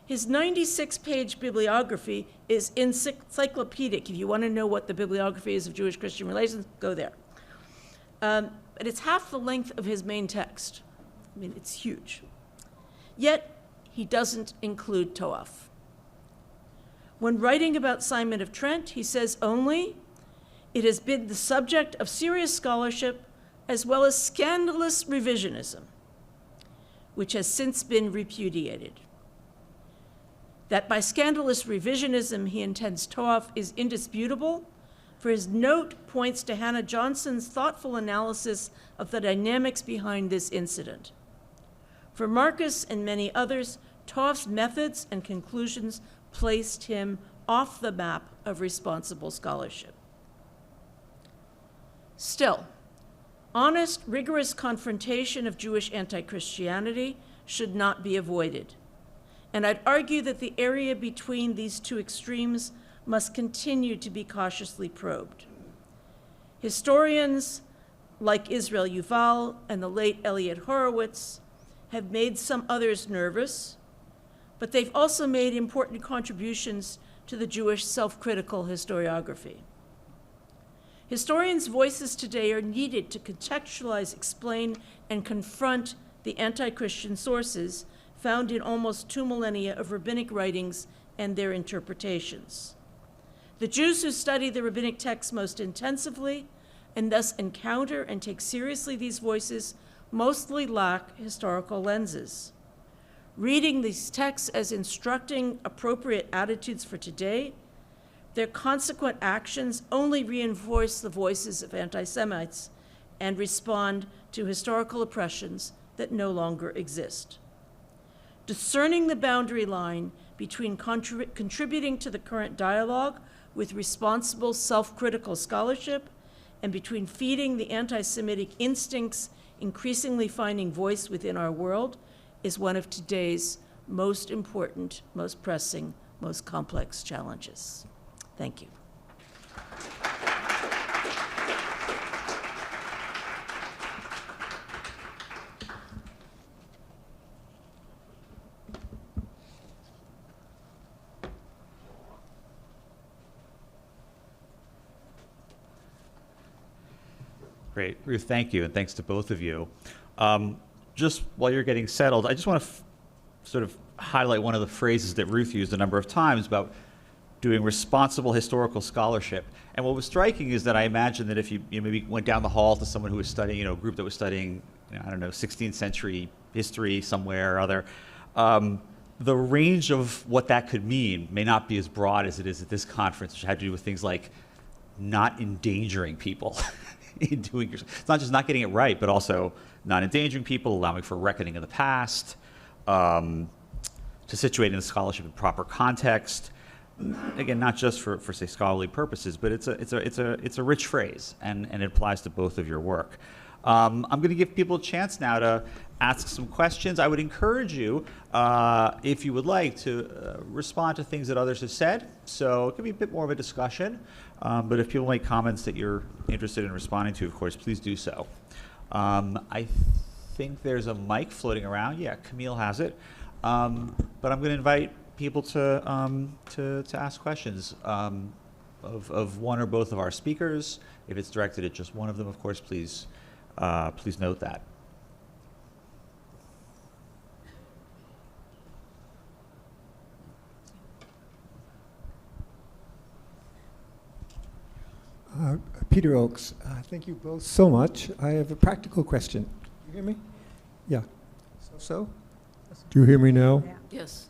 His 96-page bibliography is encyclopedic. If you want to know what the bibliography is of Jewish-Christian relations, go there. But it's half the length of his main text. I mean, it's huge. Yet, he doesn't include Tov. When writing about Simon of Trent, he says only, "It has been the subject of serious scholarship as well as scandalous revisionism, which has since been repudiated." That by scandalous revisionism he intends Tov is indisputable, for his note points to Hannah Johnson's thoughtful analysis of the dynamics behind this incident. For Marcus and many others, Tov's methods and conclusions placed him off the map of responsible scholarship. Still, honest, rigorous confrontation of Jewish anti-Christianity should not be avoided. And I'd argue that the area between these two extremes must continue to be cautiously probed. Historians like Israel Yuval and the late Elliot Horowitz have made some others nervous, but they've also made important contributions to the Jewish self-critical historiography. Historians' voices today are needed to contextualize, explain, and confront the anti-Christian sources found in almost 2 millennia of rabbinic writings and their interpretations. The Jews who study the rabbinic texts most intensively and thus encounter and take seriously these voices mostly lack historical lenses. Reading these texts as instructing appropriate attitudes for today, their consequent actions only reinforce the voices of anti-Semites and respond to historical oppressions that no longer exist. Discerning the boundary line between contributing to the current dialogue with responsible self-critical scholarship and between feeding the anti-Semitic instincts increasingly finding voice within our world is one of today's most important, most pressing, most complex challenges. Thank you. Great. Ruth, thank you, and thanks to both of you. Just while you're getting settled, I just want to sort of highlight one of the phrases that Ruth used a number of times about doing responsible historical scholarship. And what was striking is that I imagine that if you maybe went down the hall to someone who was studying, a group that was studying, I don't know, 16th century history somewhere or other, the range of what that could mean may not be as broad as it is at this conference, which had to do with things like not endangering people. In doing it's not just not getting it right, but also not endangering people, allowing for reckoning of the past, to situate in the scholarship in proper context. Again, not just for say scholarly purposes, but it's a rich phrase, and it applies to both of your work. I'm going to give people a chance now to ask some questions. I would encourage you, if you would like, to respond to things that others have said. So it can be a bit more of a discussion. But if people make comments that you're interested in responding to, of course, please do so. I think there's a mic floating around. Yeah, Camille has it. But I'm going to invite people to ask questions of one or both of our speakers. If it's directed at just one of them, of course, please note that. Peter Oakes, thank you both so much. I have a practical question. You hear me? Yeah. So? Do you hear me now? Yeah. Yes.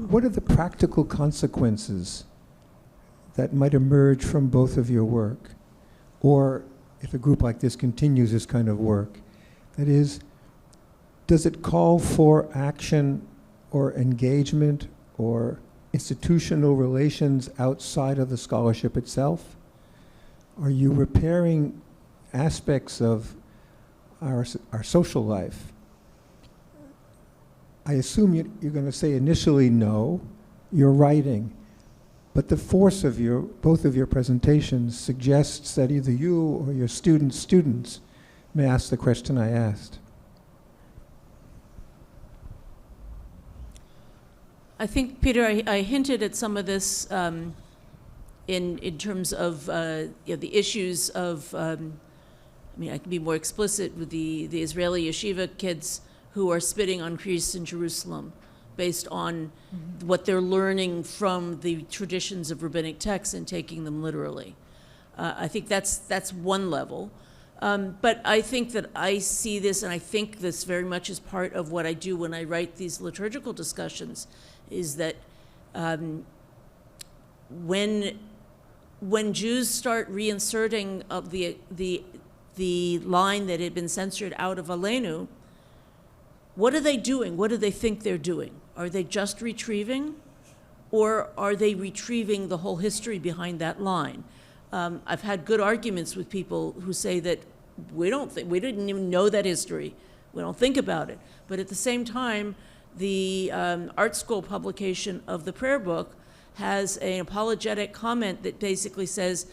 What are the practical consequences that might emerge from both of your work? Or if a group like this continues this kind of work, that is, does it call for action or engagement or institutional relations outside of the scholarship itself? Are you repairing aspects of our social life? I assume you're going to say initially no, you're writing, but the force of both of your presentations suggests that either you or your students may ask the question I asked. I think, Peter, I hinted at some of this in terms of the issues of, I can be more explicit with the Israeli yeshiva kids who are spitting on priests in Jerusalem based on what they're learning from the traditions of rabbinic texts and taking them literally. I think that's one level. But I think that I see this, and I think this very much is part of what I do when I write these liturgical discussions, is that when Jews start reinserting of the line that had been censored out of Aleinu, what are they doing? What do they think they're doing? Are they just retrieving, or are they retrieving the whole history behind that line? I've had good arguments with people who say that we didn't even know that history. We don't think about it. But at the same time, the art school publication of the prayer book has an apologetic comment that basically says,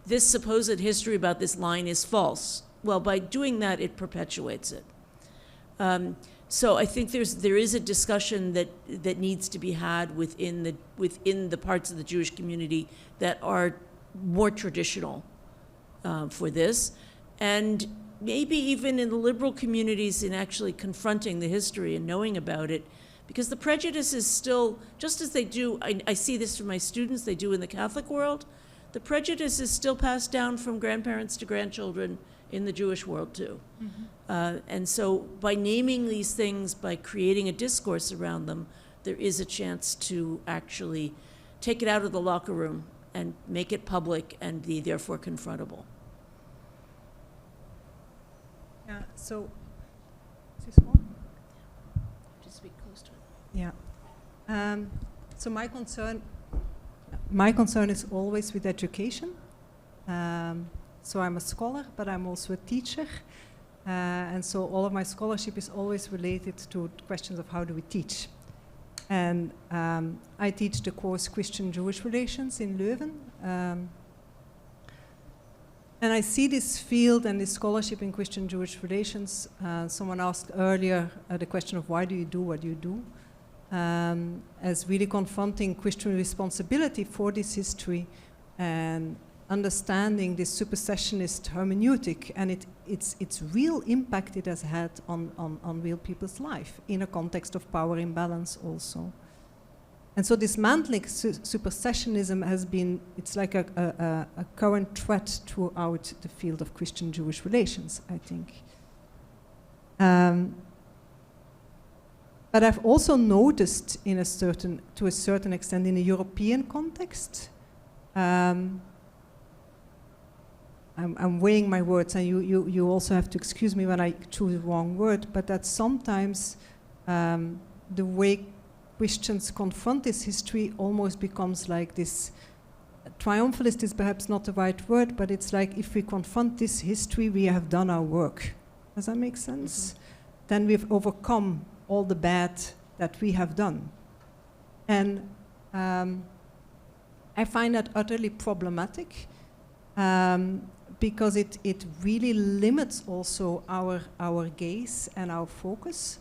this supposed history about this line is false. Well, by doing that, it perpetuates it. So I think there is a discussion that needs to be had within the parts of the Jewish community that are more traditional for this, and maybe even in the liberal communities in actually confronting the history and knowing about it, because the prejudice is still, just as they do, I see this from my students, they do in the Catholic world, the prejudice is still passed down from grandparents to grandchildren in the Jewish world too. And so by naming these things, by creating a discourse around them, there is a chance to actually take it out of the locker room and make it public and be therefore confrontable. Yeah, so, is this on? Just speak close to it. Yeah. So my concern is always with education. So I'm a scholar, but I'm also a teacher. And so all of my scholarship is always related to questions of how do we teach. And I teach the course Christian-Jewish Relations in Leuven. And I see this field and this scholarship in Christian-Jewish relations. Someone asked earlier the question of why do you do what you do, as really confronting Christian responsibility for this history and understanding this supersessionist hermeneutic and its real impact it has had on real people's life in a context of power imbalance also. And so dismantling supersessionism has been, it's like a current threat throughout the field of Christian-Jewish relations, I think. But I've also noticed to a certain extent in a European context, I'm weighing my words, and you also have to excuse me when I choose the wrong word, but that sometimes the way Christians confront this history almost becomes like this, triumphalist is perhaps not the right word, but it's like if we confront this history, we have done our work. Does that make sense? Mm-hmm. Then we've overcome all the bad that we have done. And I find that utterly problematic because it really limits also our gaze and our focus.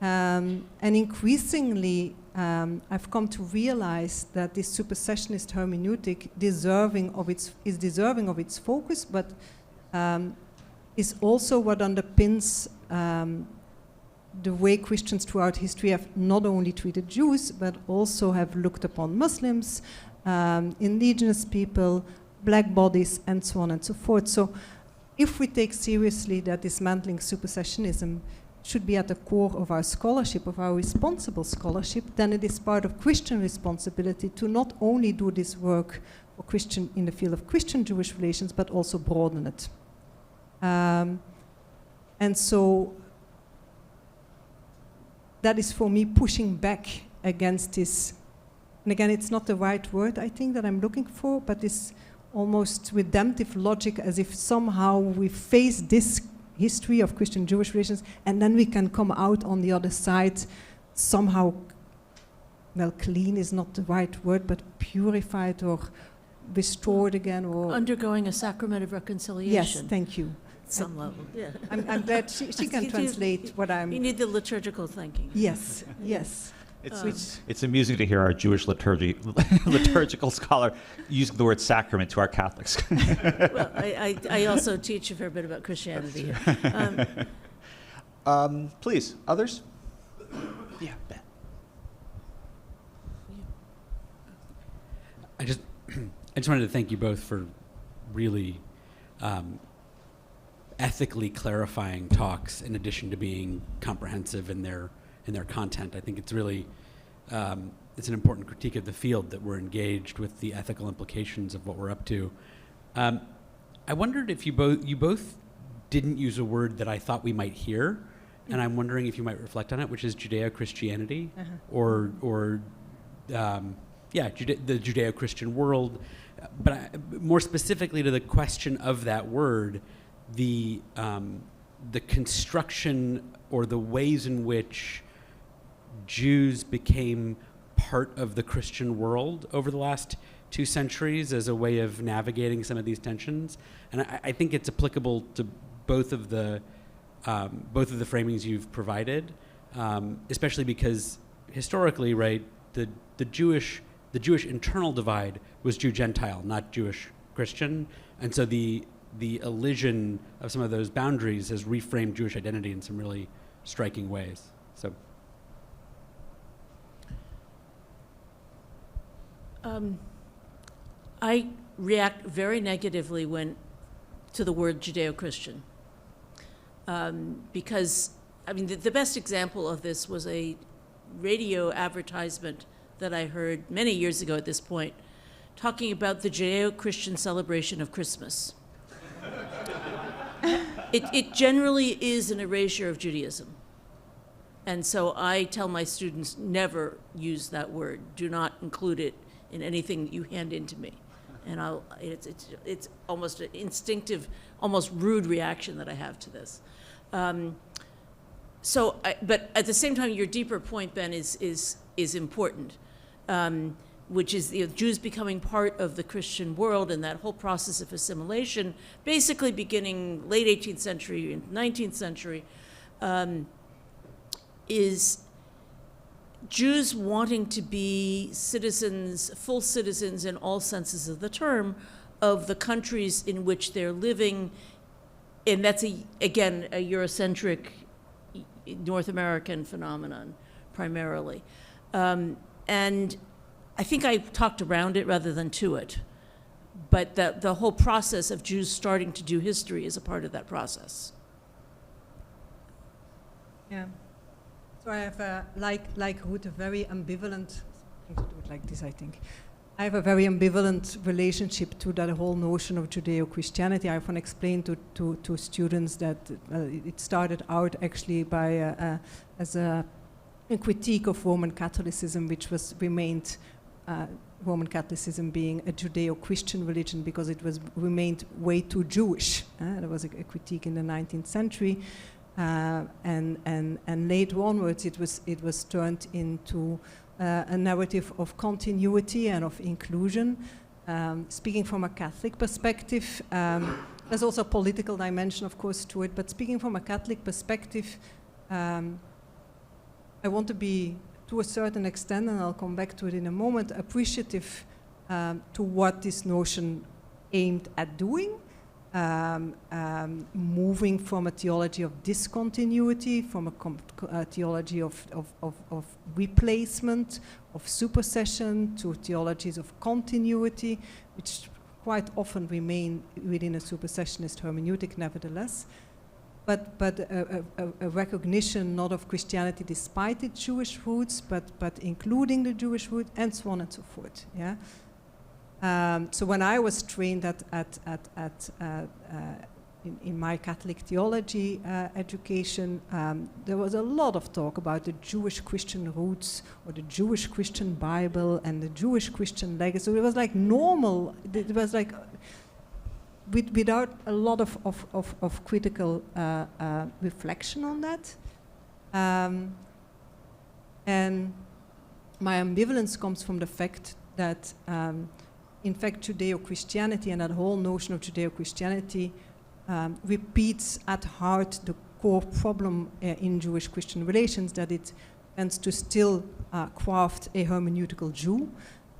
And increasingly, I've come to realize that this supersessionist hermeneutic is deserving of its focus, but is also what underpins the way Christians throughout history have not only treated Jews, but also have looked upon Muslims, indigenous people, black bodies, and so on and so forth. So if we take seriously that dismantling supersessionism should be at the core of our scholarship, of our responsible scholarship, then it is part of Christian responsibility to not only do this work for Christian in the field of Christian-Jewish relations, but also broaden it. And so that is for me pushing back against this, and again, it's not the right word I think that I'm looking for, but this almost redemptive logic, as if somehow we face this history of Christian-Jewish relations and then we can come out on the other side somehow, well, clean is not the right word, but purified or restored again, or undergoing a sacrament of reconciliation. Yes, thank you. Some level, yeah. I'm glad she can translate what I'm... You need the liturgical thinking. Yes, yes. It's amusing to hear our Jewish liturgical scholar using the word sacrament to our Catholics. Well, I also teach a fair bit about Christianity here. Please, others? Yeah, Ben. I just wanted to thank you both for really ethically clarifying talks, in addition to being comprehensive in their content. I think it's really it's an important critique of the field that we're engaged with the ethical implications of what we're up to. I wondered if you both didn't use a word that I thought we might hear, and I'm wondering if you might reflect on it, which is Judeo-Christianity, or the Judeo-Christian world. But more specifically to the question of that word, the construction or the ways in which Jews became part of the Christian world over the last 2 centuries as a way of navigating some of these tensions. And I think it's applicable to both of the framings you've provided, especially because historically, right, the Jewish internal divide was Jew-Gentile, not Jewish-Christian. And so the elision of some of those boundaries has reframed Jewish identity in some really striking ways. So, I react very negatively to the word Judeo-Christian, because I mean the best example of this was a radio advertisement that I heard many years ago at this point, talking about the Judeo-Christian celebration of Christmas. It generally is an erasure of Judaism. And so I tell my students, never use that word. Do not include it in anything that you hand in to me. And it's almost an instinctive, almost rude reaction that I have to this. But at the same time, your deeper point, Ben, is important, which is Jews becoming part of the Christian world, and that whole process of assimilation, basically beginning late 18th century and 19th century, is Jews wanting to be citizens, full citizens in all senses of the term, of the countries in which they're living. And that's, again, a Eurocentric North American phenomenon, primarily. And I think I talked around it rather than to it. But the whole process of Jews starting to do history is a part of that process. Yeah. So I have, like Ruth, a very ambivalent, I have to do it like this, I think. I have a very ambivalent relationship to that whole notion of Judeo-Christianity. I often explain to students that it started out actually by as a critique of Roman Catholicism, which remained Roman Catholicism being a Judeo-Christian religion because it remained way too Jewish. There was a critique in the 19th century. And later onwards, it was turned into a narrative of continuity and of inclusion. Speaking from a Catholic perspective, there's also a political dimension, of course, to it. But speaking from a Catholic perspective, I want to be, to a certain extent, and I'll come back to it in a moment, appreciative to what this notion aimed at doing. Moving from a theology of discontinuity, from a theology of replacement, of supersession, to theologies of continuity, which quite often remain within a supersessionist hermeneutic nevertheless. But a recognition not of Christianity despite its Jewish roots, but including the Jewish root, and so on and so forth. Yeah. So when I was trained in my Catholic theology education, there was a lot of talk about the Jewish Christian roots or the Jewish Christian Bible and the Jewish Christian legacy. So it was like normal. It was like without a lot of critical reflection on that. And my ambivalence comes from the fact that in fact, Judeo-Christianity and that whole notion of Judeo-Christianity repeats at heart the core problem in Jewish-Christian relations, that it tends to still craft a hermeneutical Jew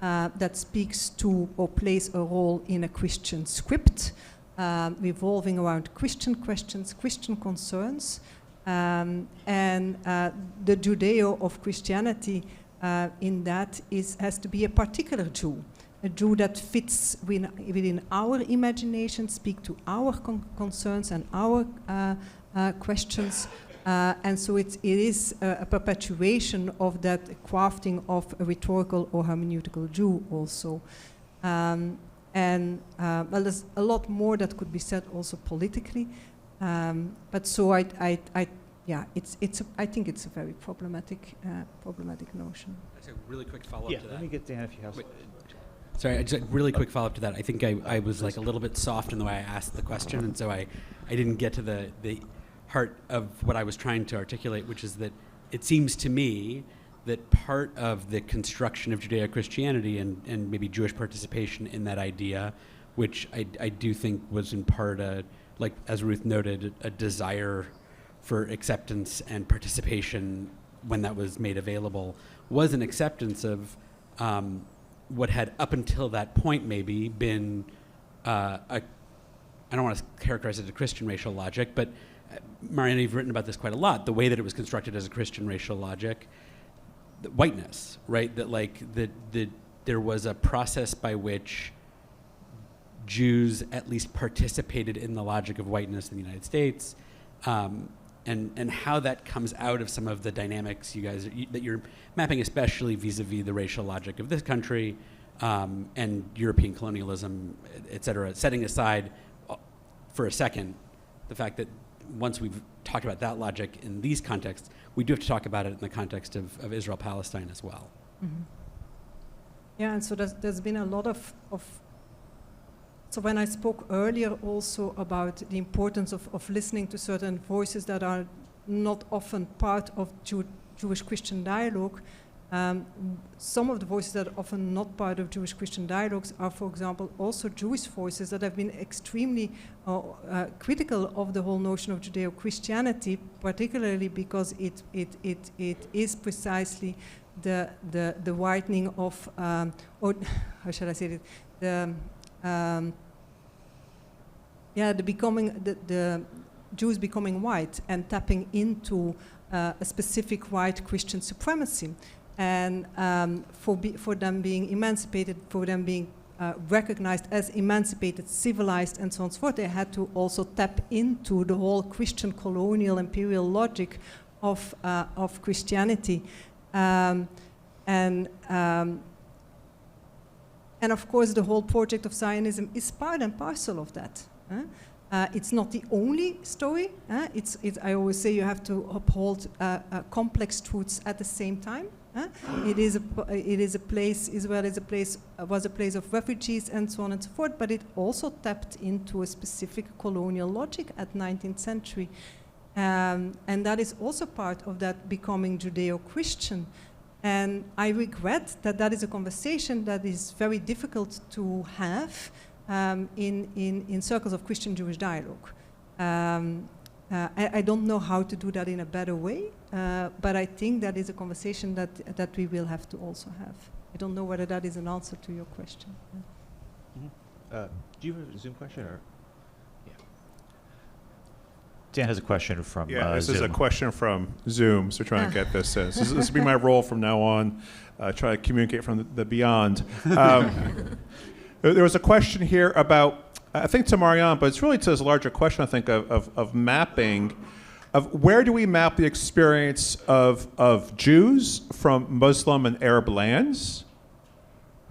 that speaks to or plays a role in a Christian script, revolving around Christian questions, Christian concerns, and the Judeo of Christianity in that has to be a particular Jew. A Jew that fits within our imagination, speak to our concerns and our questions, and so it is a perpetuation of that crafting of a rhetorical or hermeneutical Jew also. Well, there's a lot more that could be said also politically, but so I think it's a very problematic notion. That's a really quick follow-up to that. Let me get Dan if you have. Sorry, just a really quick follow-up to that. I think I was like a little bit soft in the way I asked the question, and so I didn't get to the heart of what I was trying to articulate, which is that it seems to me that part of the construction of Judeo-Christianity and maybe Jewish participation in that idea, which I do think was in part, like as Ruth noted, a desire for acceptance and participation when that was made available, was an acceptance of what had up until that point maybe been I don't want to characterize it as a Christian racial logic, but Marianne, you've written about this quite a lot, the way that it was constructed as a Christian racial logic, the whiteness, right? That like there was a process by which Jews at least participated in the logic of whiteness in the United States, and how that comes out of some of the dynamics that you're mapping, especially vis-a-vis the racial logic of this country and European colonialism, et cetera, setting aside for a second the fact that once we've talked about that logic in these contexts, we do have to talk about it in the context of Israel-Palestine as well. Mm-hmm. Yeah, and so there's been a lot of So when I spoke earlier also about the importance of listening to certain voices that are not often part of Jewish-Christian dialogue, some of the voices that are often not part of Jewish-Christian dialogues are, for example, also Jewish voices that have been extremely critical of the whole notion of Judeo-Christianity, particularly because it is precisely the widening of, or how shall I say it, the Jews becoming white and tapping into a specific white Christian supremacy. And for them being emancipated, for them being recognized as emancipated, civilized, and so on and so forth, they had to also tap into the whole Christian colonial imperial logic of Christianity. And of course, the whole project of Zionism is part and parcel of that. It's not the only story. I always say you have to uphold complex truths at the same time. It is a place, Israel is a place, was a place of refugees and so on and so forth, but it also tapped into a specific colonial logic at 19th century. And that is also part of that becoming Judeo-Christian. And I regret that that is a conversation that is very difficult to have in circles of Christian-Jewish dialogue. I don't know how to do that in a better way, but I think that is a conversation that we will have to also have. I don't know whether that is an answer to your question. Do you have a Zoom question? Or? Yeah. Dan has a question from this Zoom. is a question from Zoom, so trying to get this. This will be my role from now on, try to communicate from the beyond. There was a question here about, I think to Marianne, but it's really to this larger question, I think, of mapping, of where do we map the experience of Jews from Muslim and Arab lands,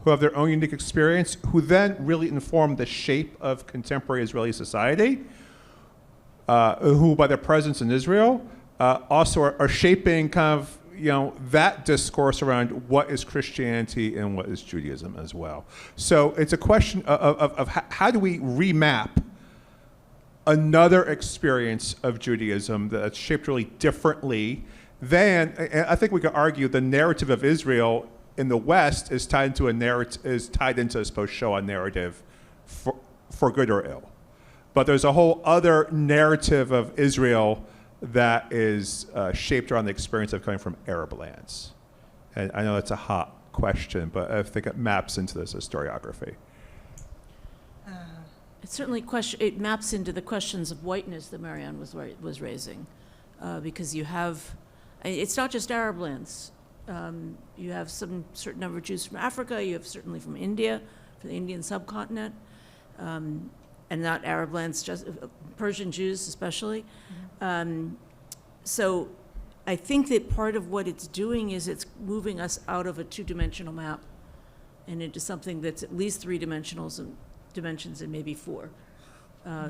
who have their own unique experience, who then really inform the shape of contemporary Israeli society, who by their presence in Israel also are shaping kind of, that discourse around what is Christianity and what is Judaism as well. So it's a question of how do we remap another experience of Judaism that's shaped really differently than, and I think we could argue the narrative of Israel in the West is tied into I suppose, Shoah narrative for good or ill. But there's a whole other narrative of Israel that is shaped around the experience of coming from Arab lands. And I know that's a hot question, but I think it maps into this historiography. It certainly it maps into the questions of whiteness that Marianne was raising, because you have, it's not just Arab lands. You have some certain number of Jews from Africa. You have certainly from India, from the Indian subcontinent, and not Arab lands, just Persian Jews especially. Mm-hmm. So I think that part of what it's doing is it's moving us out of a two-dimensional map and into something that's at least three dimensions and maybe four.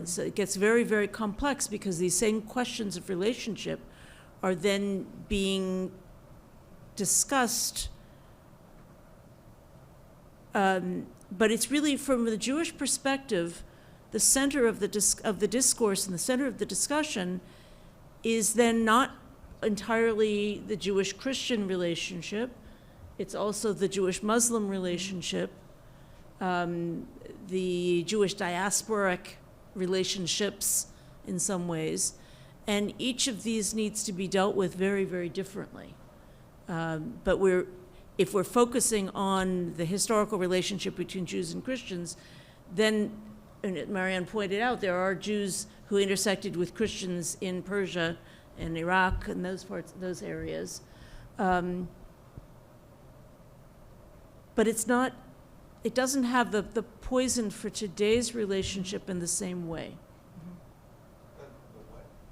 So it gets very, very complex because these same questions of relationship are then being discussed, but it's really from the Jewish perspective, the center of the discourse and the center of the discussion is then not entirely the Jewish-Christian relationship. It's also the Jewish-Muslim relationship, the Jewish diasporic relationships in some ways, and each of these needs to be dealt with very, very differently. But if we're focusing on the historical relationship between Jews and Christians, then, and Marianne pointed out, there are Jews who intersected with Christians in Persia and Iraq and those areas. But it doesn't have the poison for today's relationship in the same way.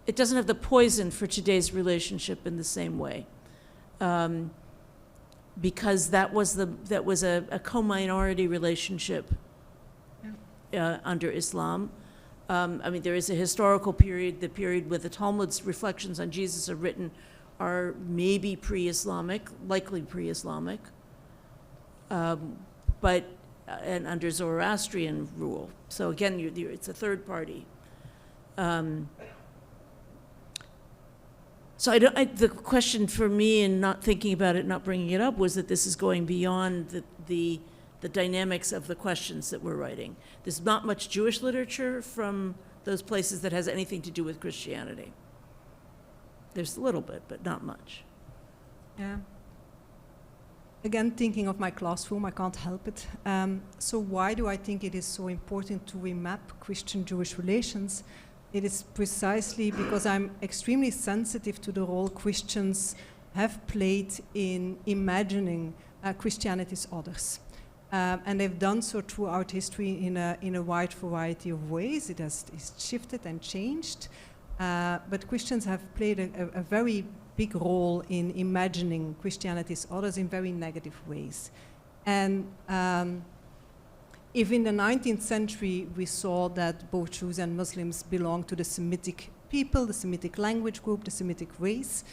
It doesn't have the poison for today's relationship in the same way. Because that was a co-minority relationship under Islam. There is a historical period, the period where the Talmud's reflections on Jesus are written are maybe pre-Islamic, likely pre-Islamic. But and under Zoroastrian rule. So again, it's a third party. So the question for me in not thinking about it, not bringing it up, was that this is going beyond the dynamics of the questions that we're writing. There's not much Jewish literature from those places that has anything to do with Christianity. There's a little bit, but not much. Yeah. Again, thinking of my classroom, I can't help it. So why do I think it is so important to remap Christian-Jewish relations? It is precisely because I'm extremely sensitive to the role Christians have played in imagining Christianity's others. And they've done so throughout history in a wide variety of ways. It's shifted and changed. But Christians have played a very big role in imagining Christianity's others in very negative ways. And if in the 19th century we saw that both Jews and Muslims belong to the Semitic people, the Semitic language group, the Semitic race,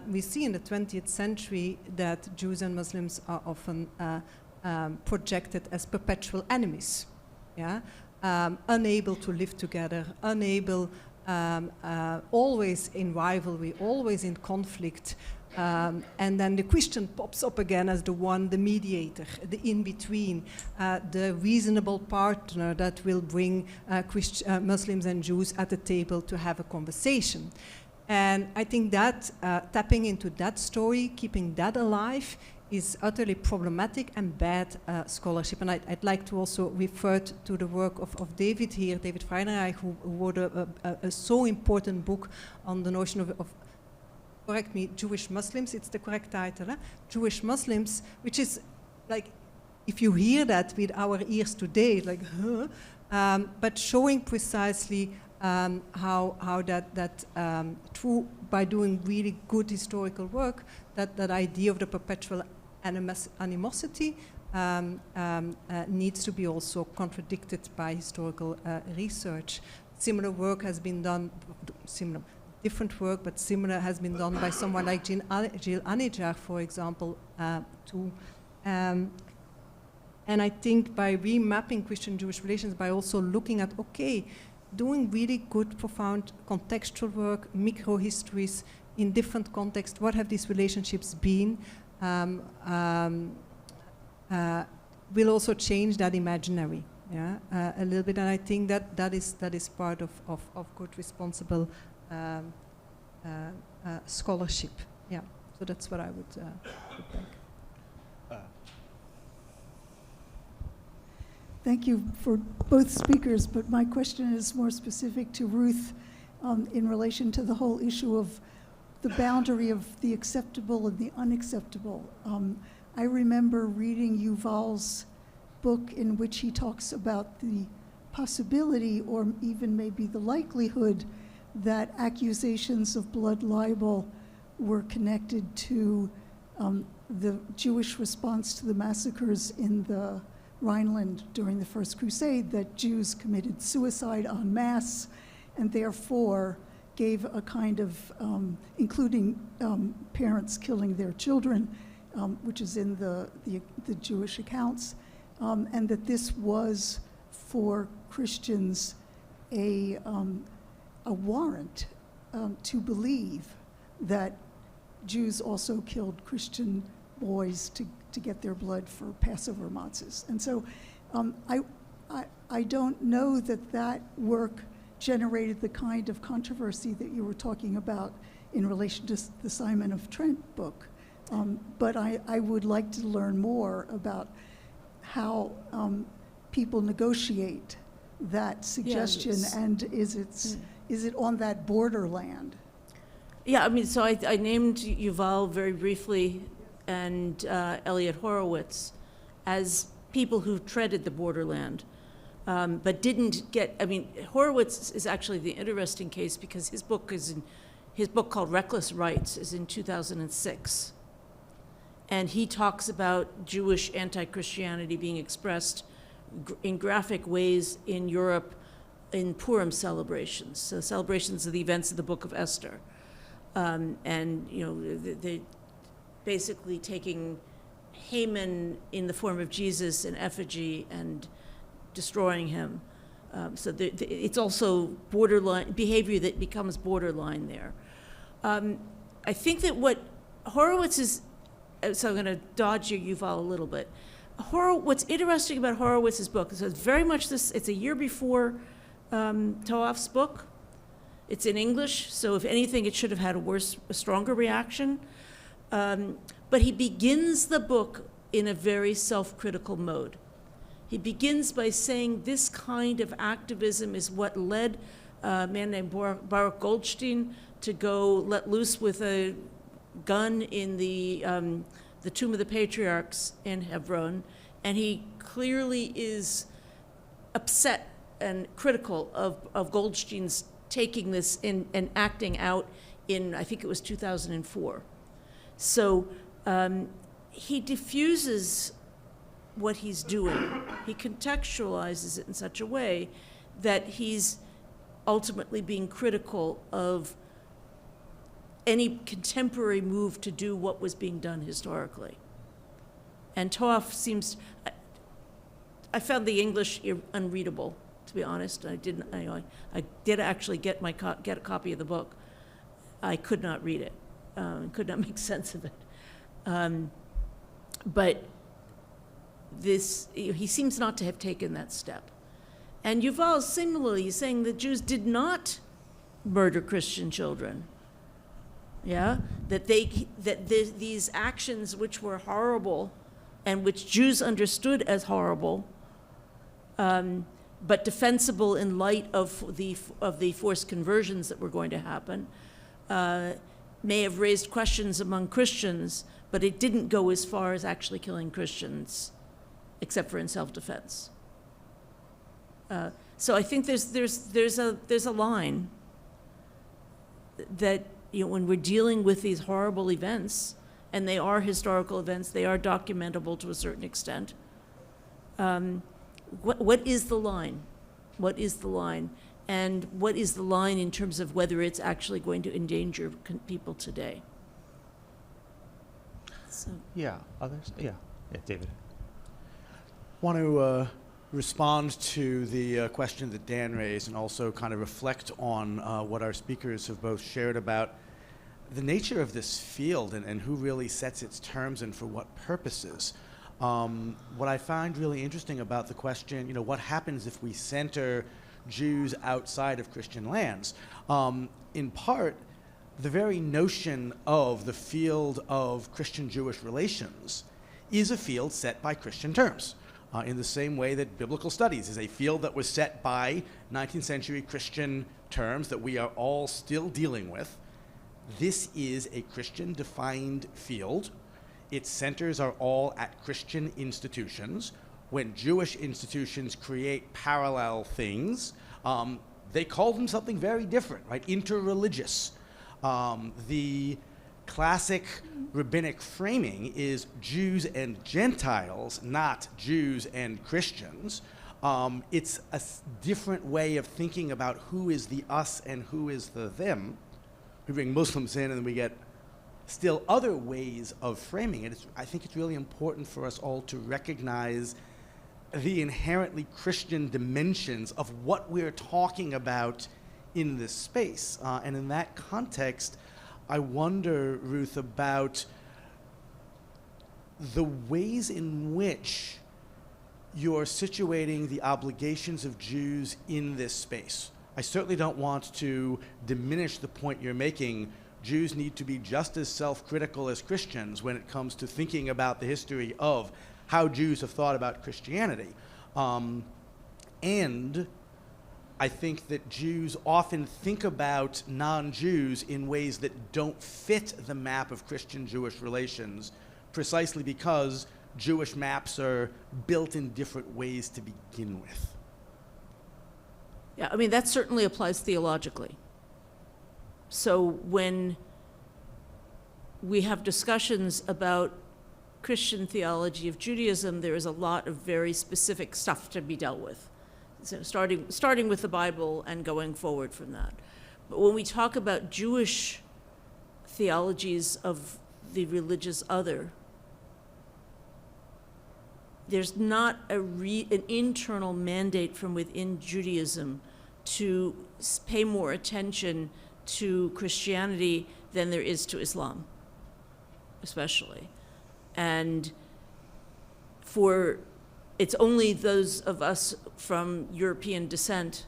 we see in the 20th century that Jews and Muslims are often projected as perpetual enemies, yeah? Unable to live together, unable, always in rivalry, always in conflict. And then the Christian pops up again as the mediator, the in-between, the reasonable partner that will bring Muslims and Jews at the table to have a conversation. And I think that tapping into that story, keeping that alive, is utterly problematic and bad scholarship. And I'd like to also refer to the work of David here, David Freinreich, who wrote a so important book on the notion of correct me, Jewish Muslims, it's the correct title, Jewish Muslims, which is like, if you hear that with our ears today, like, huh? But showing precisely how that through, by doing really good historical work, that idea of the perpetual animosity needs to be also contradicted by historical research. Similar work has been done, different work, but similar has been done by someone like Jill Anijar, for example, too. And I think by remapping Christian-Jewish relations, by also looking at, okay, doing really good, profound contextual work, micro-histories in different contexts, what have these relationships been, will also change that imaginary, yeah, a little bit. And I think that is part of good, responsible scholarship. Yeah, so that's what I would think. Thank you for both speakers, but my question is more specific to Ruth in relation to the whole issue of the boundary of the acceptable and the unacceptable. I remember reading Yuval's book in which he talks about the possibility, or even maybe the likelihood, that accusations of blood libel were connected to the Jewish response to the massacres in the Rhineland during the First Crusade, that Jews committed suicide en masse and therefore gave a kind of, including parents killing their children, which is in the Jewish accounts, and that this was for Christians a warrant to believe that Jews also killed Christian boys to get their blood for Passover matzahs. And so I don't know that work generated the kind of controversy that you were talking about in relation to the Simon of Trent book. But I would like to learn more about how people negotiate that suggestion, and is it on that borderland? Yeah, I mean, so I named Yuval very briefly and Elliot Horowitz as people who treaded the borderland, but didn't get, I mean, Horowitz is actually the interesting case because his book called Reckless Rights is in 2006. And he talks about Jewish anti-Christianity being expressed in graphic ways in Europe in Purim celebrations, so celebrations of the events of the Book of Esther. And, you know, they basically taking Haman in the form of Jesus in effigy and destroying him. So it's also borderline behavior that becomes borderline there. I think that what Horowitz is, so I'm going to dodge your Yuval a little bit. What's interesting about Horowitz's book is it's very much this, it's a year before Toaf's book. It's in English, so if anything, it should have had a stronger reaction. But he begins the book in a very self-critical mode. He begins by saying this kind of activism is what led a man named Baruch Goldstein to go let loose with a gun in the Tomb of the Patriarchs in Hebron, and he clearly is upset and critical of Goldstein's taking this and acting out in, I think it was 2004. So he diffuses what he's doing. He contextualizes it in such a way that he's ultimately being critical of any contemporary move to do what was being done historically. And Toaf seems, I found the English unreadable, to be honest. I did actually get a copy of the book. I could not read it, could not make sense of it. But he seems not to have taken that step. And Yuval similarly is saying that Jews did not murder Christian children. Yeah, these actions which were horrible and which Jews understood as horrible, but defensible in light of the forced conversions that were going to happen, may have raised questions among Christians, but it didn't go as far as actually killing Christians, except for in self-defense. So I think there's a line that, you know, when we're dealing with these horrible events, and they are historical events, they are documentable to a certain extent. What is the line? What is the line? And what is the line in terms of whether it's actually going to endanger people today? So. Yeah, others? Yeah, David. Want to respond to the question that Dan raised and also kind of reflect on what our speakers have both shared about the nature of this field and who really sets its terms and for what purposes. What I find really interesting about the question, you know, what happens if we center Jews outside of Christian lands? In part, the very notion of the field of Christian-Jewish relations is a field set by Christian terms. In the same way that biblical studies is a field that was set by 19th century Christian terms that we are all still dealing with. This is a Christian-defined field. Its centers are all at Christian institutions. When Jewish institutions create parallel things, they call them something very different, right? Interreligious. The classic rabbinic framing is Jews and Gentiles, not Jews and Christians. It's a different way of thinking about who is the us and who is the them. We bring Muslims in and then we get still other ways of framing it. I think it's really important for us all to recognize the inherently Christian dimensions of what we're talking about in this space. And in that context, I wonder, Ruth, about the ways in which you're situating the obligations of Jews in this space. I certainly don't want to diminish the point you're making. Jews need to be just as self-critical as Christians when it comes to thinking about the history of how Jews have thought about Christianity. And I think that Jews often think about non-Jews in ways that don't fit the map of Christian-Jewish relations, precisely because Jewish maps are built in different ways to begin with. Yeah, I mean, that certainly applies theologically. So when we have discussions about Christian theology of Judaism, there is a lot of very specific stuff to be dealt with. So starting with the Bible and going forward from that. But when we talk about Jewish theologies of the religious other, there's not an internal mandate from within Judaism to pay more attention to Christianity than there is to Islam, especially. And it's only those of us from European descent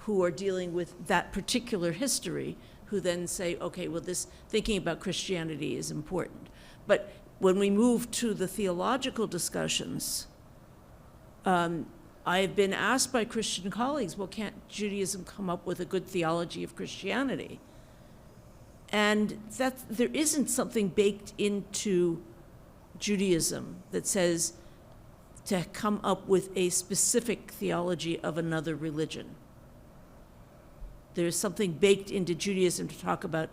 who are dealing with that particular history who then say, okay, well, this thinking about Christianity is important. But when we move to the theological discussions, I have been asked by Christian colleagues, well, can't Judaism come up with a good theology of Christianity? And there isn't something baked into Judaism that says to come up with a specific theology of another religion. There's something baked into Judaism to talk about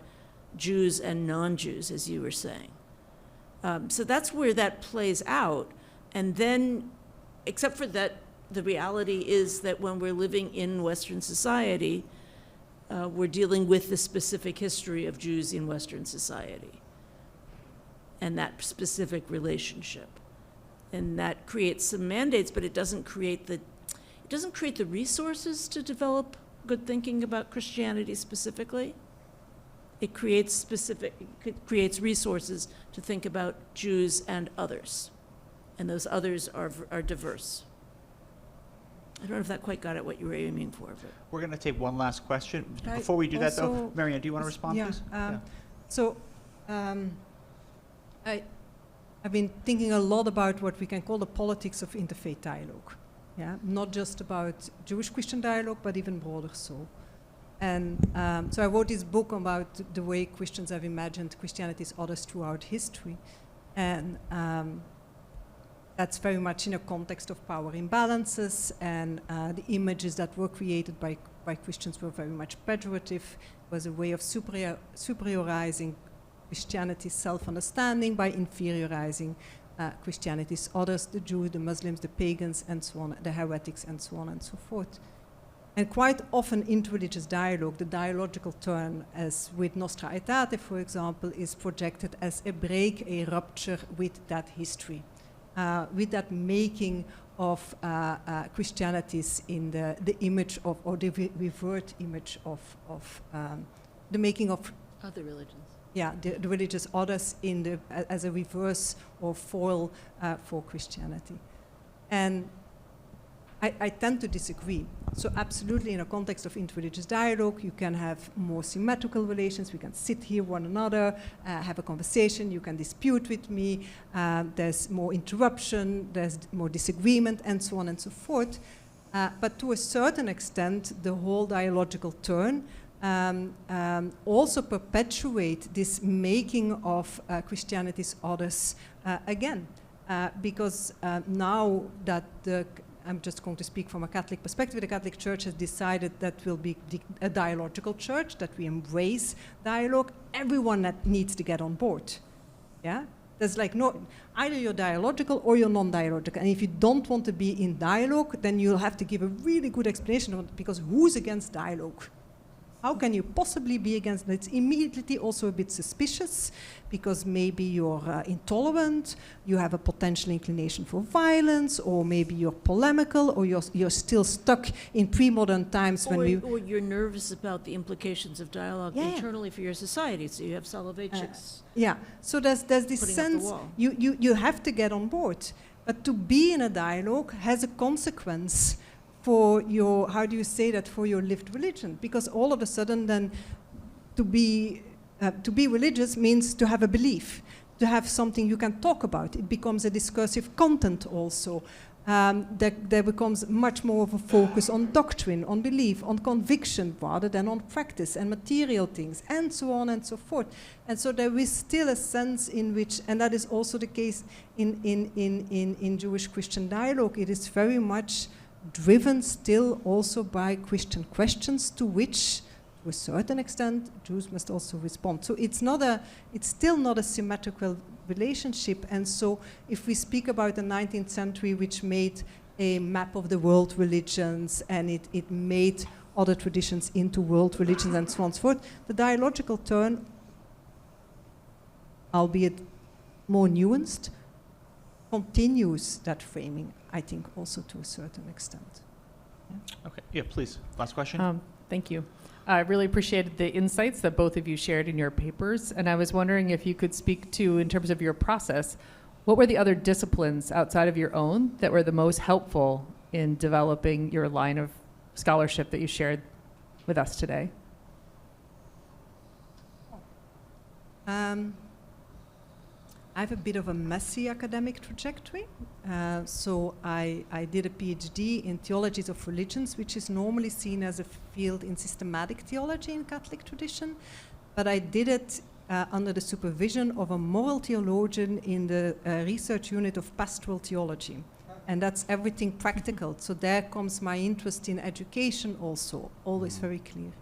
Jews and non-Jews, as you were saying. So that's where that plays out. And then, except for that, the reality is that when we're living in Western society, we're dealing with the specific history of Jews in Western society and that specific relationship. And that creates some mandates, but it doesn't create the resources to develop good thinking about Christianity specifically. It creates resources to think about Jews and others. And those others are diverse. I don't know if that quite got at what you were aiming for. But. We're going to take one last question. I Before we do that, though, also- Marianne, do you want to respond, Yeah, please? So I've been thinking a lot about what we can call the politics of interfaith dialogue. Yeah, not just about Jewish-Christian dialogue, but even broader so. And so I wrote this book about the way Christians have imagined Christianity's others throughout history. And that's very much in a context of power imbalances, and the images that were created by Christians were very much pejorative. It was a way of superiorizing Christianity's self-understanding by inferiorizing Christianity's others, the Jews, the Muslims, the pagans, and so on, the heretics, and so on and so forth. And quite often interreligious dialogue, the dialogical turn, as with Nostra Aetate, for example, is projected as a break, a rupture with that history, with that making of Christianities in the image of, or the revert image of the making of Other religions. yeah, the religious others as a reverse or foil for Christianity. And I tend to disagree. So absolutely in a context of interreligious dialogue, you can have more symmetrical relations. We can sit here one another, have a conversation, you can dispute with me, there's more interruption, there's more disagreement, and so on and so forth. But to a certain extent, the whole dialogical turn also perpetuate this making of Christianity's others again. Because now that I'm just going to speak from a Catholic perspective, the Catholic Church has decided that will be a dialogical church, that we embrace dialogue. Everyone that needs to get on board. Yeah? There's like no, either you're dialogical or you're non-dialogical. And if you don't want to be in dialogue, then you'll have to give a really good explanation of it, because who's against dialogue? How can you possibly be against it? It's immediately also a bit suspicious, because maybe you're intolerant, you have a potential inclination for violence, or maybe you're polemical, or you're still stuck in pre-modern times Or you're nervous about the implications of dialogue internally for your society, so you have Soloveitchik's. Yeah, so there's this putting up the sense wall. you have to get on board, but to be in a dialogue has a consequence for your, how do you say that, for your lived religion? Because all of a sudden then to be religious means to have a belief, to have something you can talk about. It becomes a discursive content also. There becomes much more of a focus on doctrine, on belief, on conviction, rather than on practice and material things, and so on and so forth. And so there is still a sense in which, and that is also the case in Jewish-Christian dialogue, it is very much driven still also by Christian questions, to which, to a certain extent, Jews must also respond. So it's still not a symmetrical relationship. And so if we speak about the 19th century, which made a map of the world religions, and it made other traditions into world religions, and so on and so forth, the dialogical turn, albeit more nuanced, continues that framing, I think, also to a certain extent. Okay, yeah, please. Last question. Thank you. I really appreciated the insights that both of you shared in your papers, and I was wondering if you could speak to, in terms of your process, what were the other disciplines outside of your own that were the most helpful in developing your line of scholarship that you shared with us today? I have a bit of a messy academic trajectory. So I did a PhD in theologies of religions, which is normally seen as a field in systematic theology in Catholic tradition. But I did it under the supervision of a moral theologian in the research unit of pastoral theology. And that's everything practical. So there comes my interest in education also, always very clear.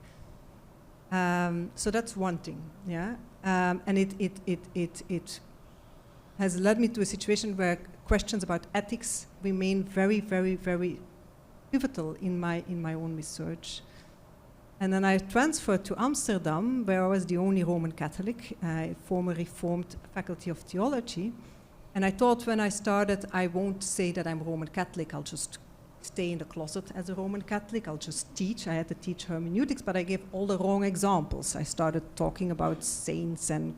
So that's one thing, yeah. And it has led me to a situation where questions about ethics remain very, very, very pivotal in my own research. And then I transferred to Amsterdam, where I was the only Roman Catholic, former Reformed faculty of theology. And I thought when I started, I won't say that I'm Roman Catholic, I'll just stay in the closet as a Roman Catholic, I'll just teach. I had to teach hermeneutics, but I gave all the wrong examples. I started talking about saints and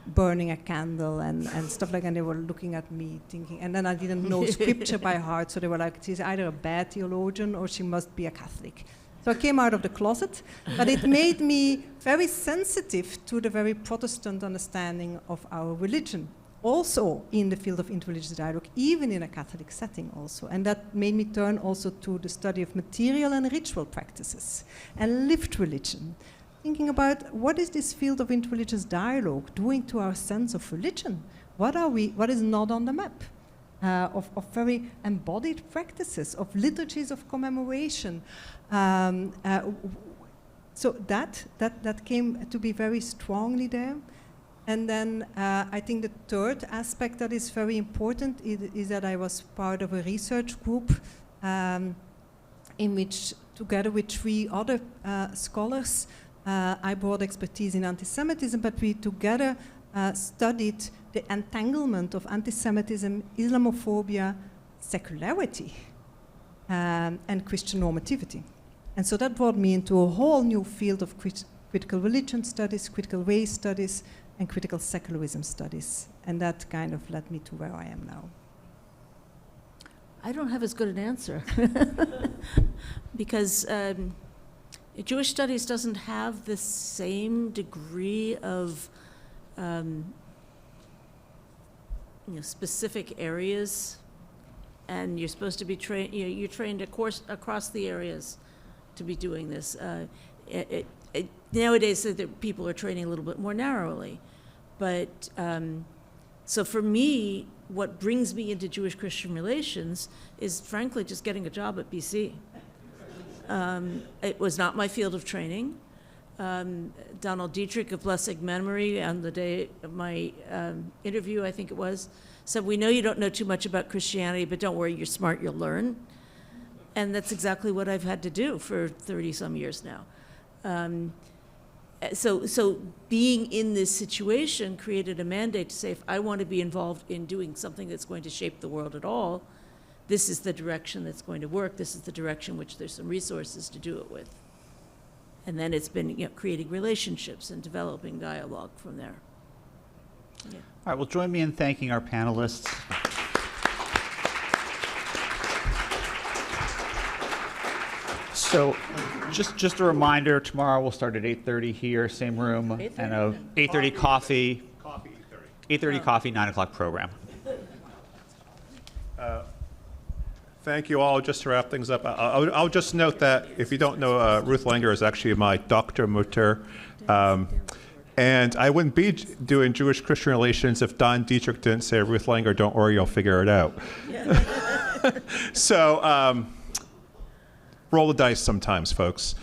burning a candle and stuff like that, and they were looking at me thinking, and then I didn't know scripture by heart, so they were like, she's either a bad theologian or she must be a Catholic. So I came out of the closet, but it made me very sensitive to the very Protestant understanding of our religion, also in the field of interreligious dialogue, even in a Catholic setting also. And that made me turn also to the study of material and ritual practices and lived religion, thinking about what is this field of interreligious dialogue doing to our sense of religion? What is not on the map? Of very embodied practices, of liturgies of commemoration. So that came to be very strongly there. And then I think the third aspect that is very important is that I was part of a research group in which, together with 3 other scholars, I brought expertise in anti-Semitism, but we together studied the entanglement of anti-Semitism, Islamophobia, secularity, and Christian normativity. And so that brought me into a whole new field of critical religion studies, critical race studies, and critical secularism studies. And that kind of led me to where I am now. I don't have as good an answer because Jewish studies doesn't have the same degree of specific areas, and you're supposed to be trained. You're trained across the areas to be doing this. Nowadays, people are training a little bit more narrowly, but so for me, what brings me into Jewish-Christian relations is, frankly, just getting a job at BC. It was not my field of training. Donald Dietrich of blessed memory, on the day of my interview, I think it was, said, "We know you don't know too much about Christianity, but don't worry, you're smart, you'll learn." And that's exactly what I've had to do for 30-some years now. So being in this situation created a mandate to say, if I want to be involved in doing something that's going to shape the world at all, this is the direction that's going to work. This is the direction which there's some resources to do it with. And then it's been creating relationships and developing dialogue from there. Yeah. All right, well, join me in thanking our panelists. So just a reminder, tomorrow we'll start at 8:30 here, same room, 8:30? and a 8:30 coffee. 8:30 coffee, 9 o'clock program. Thank you all. Just to wrap things up, I'll just note that if you don't know, Ruth Langer is actually my Dr. Mutter. And I wouldn't be doing Jewish-Christian relations if Don Dietrich didn't say, "Ruth Langer, don't worry, you'll figure it out." So roll the dice sometimes, folks.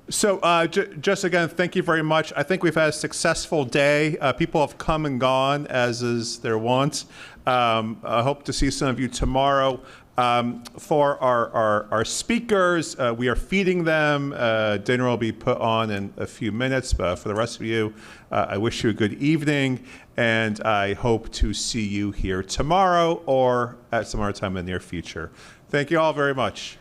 Just again, thank you very much. I think we've had a successful day. People have come and gone, as is their wont. I hope to see some of you tomorrow. For our speakers, we are feeding them. Dinner will be put on in a few minutes. But for the rest of you, I wish you a good evening, and I hope to see you here tomorrow or at some other time in the near future. Thank you all very much.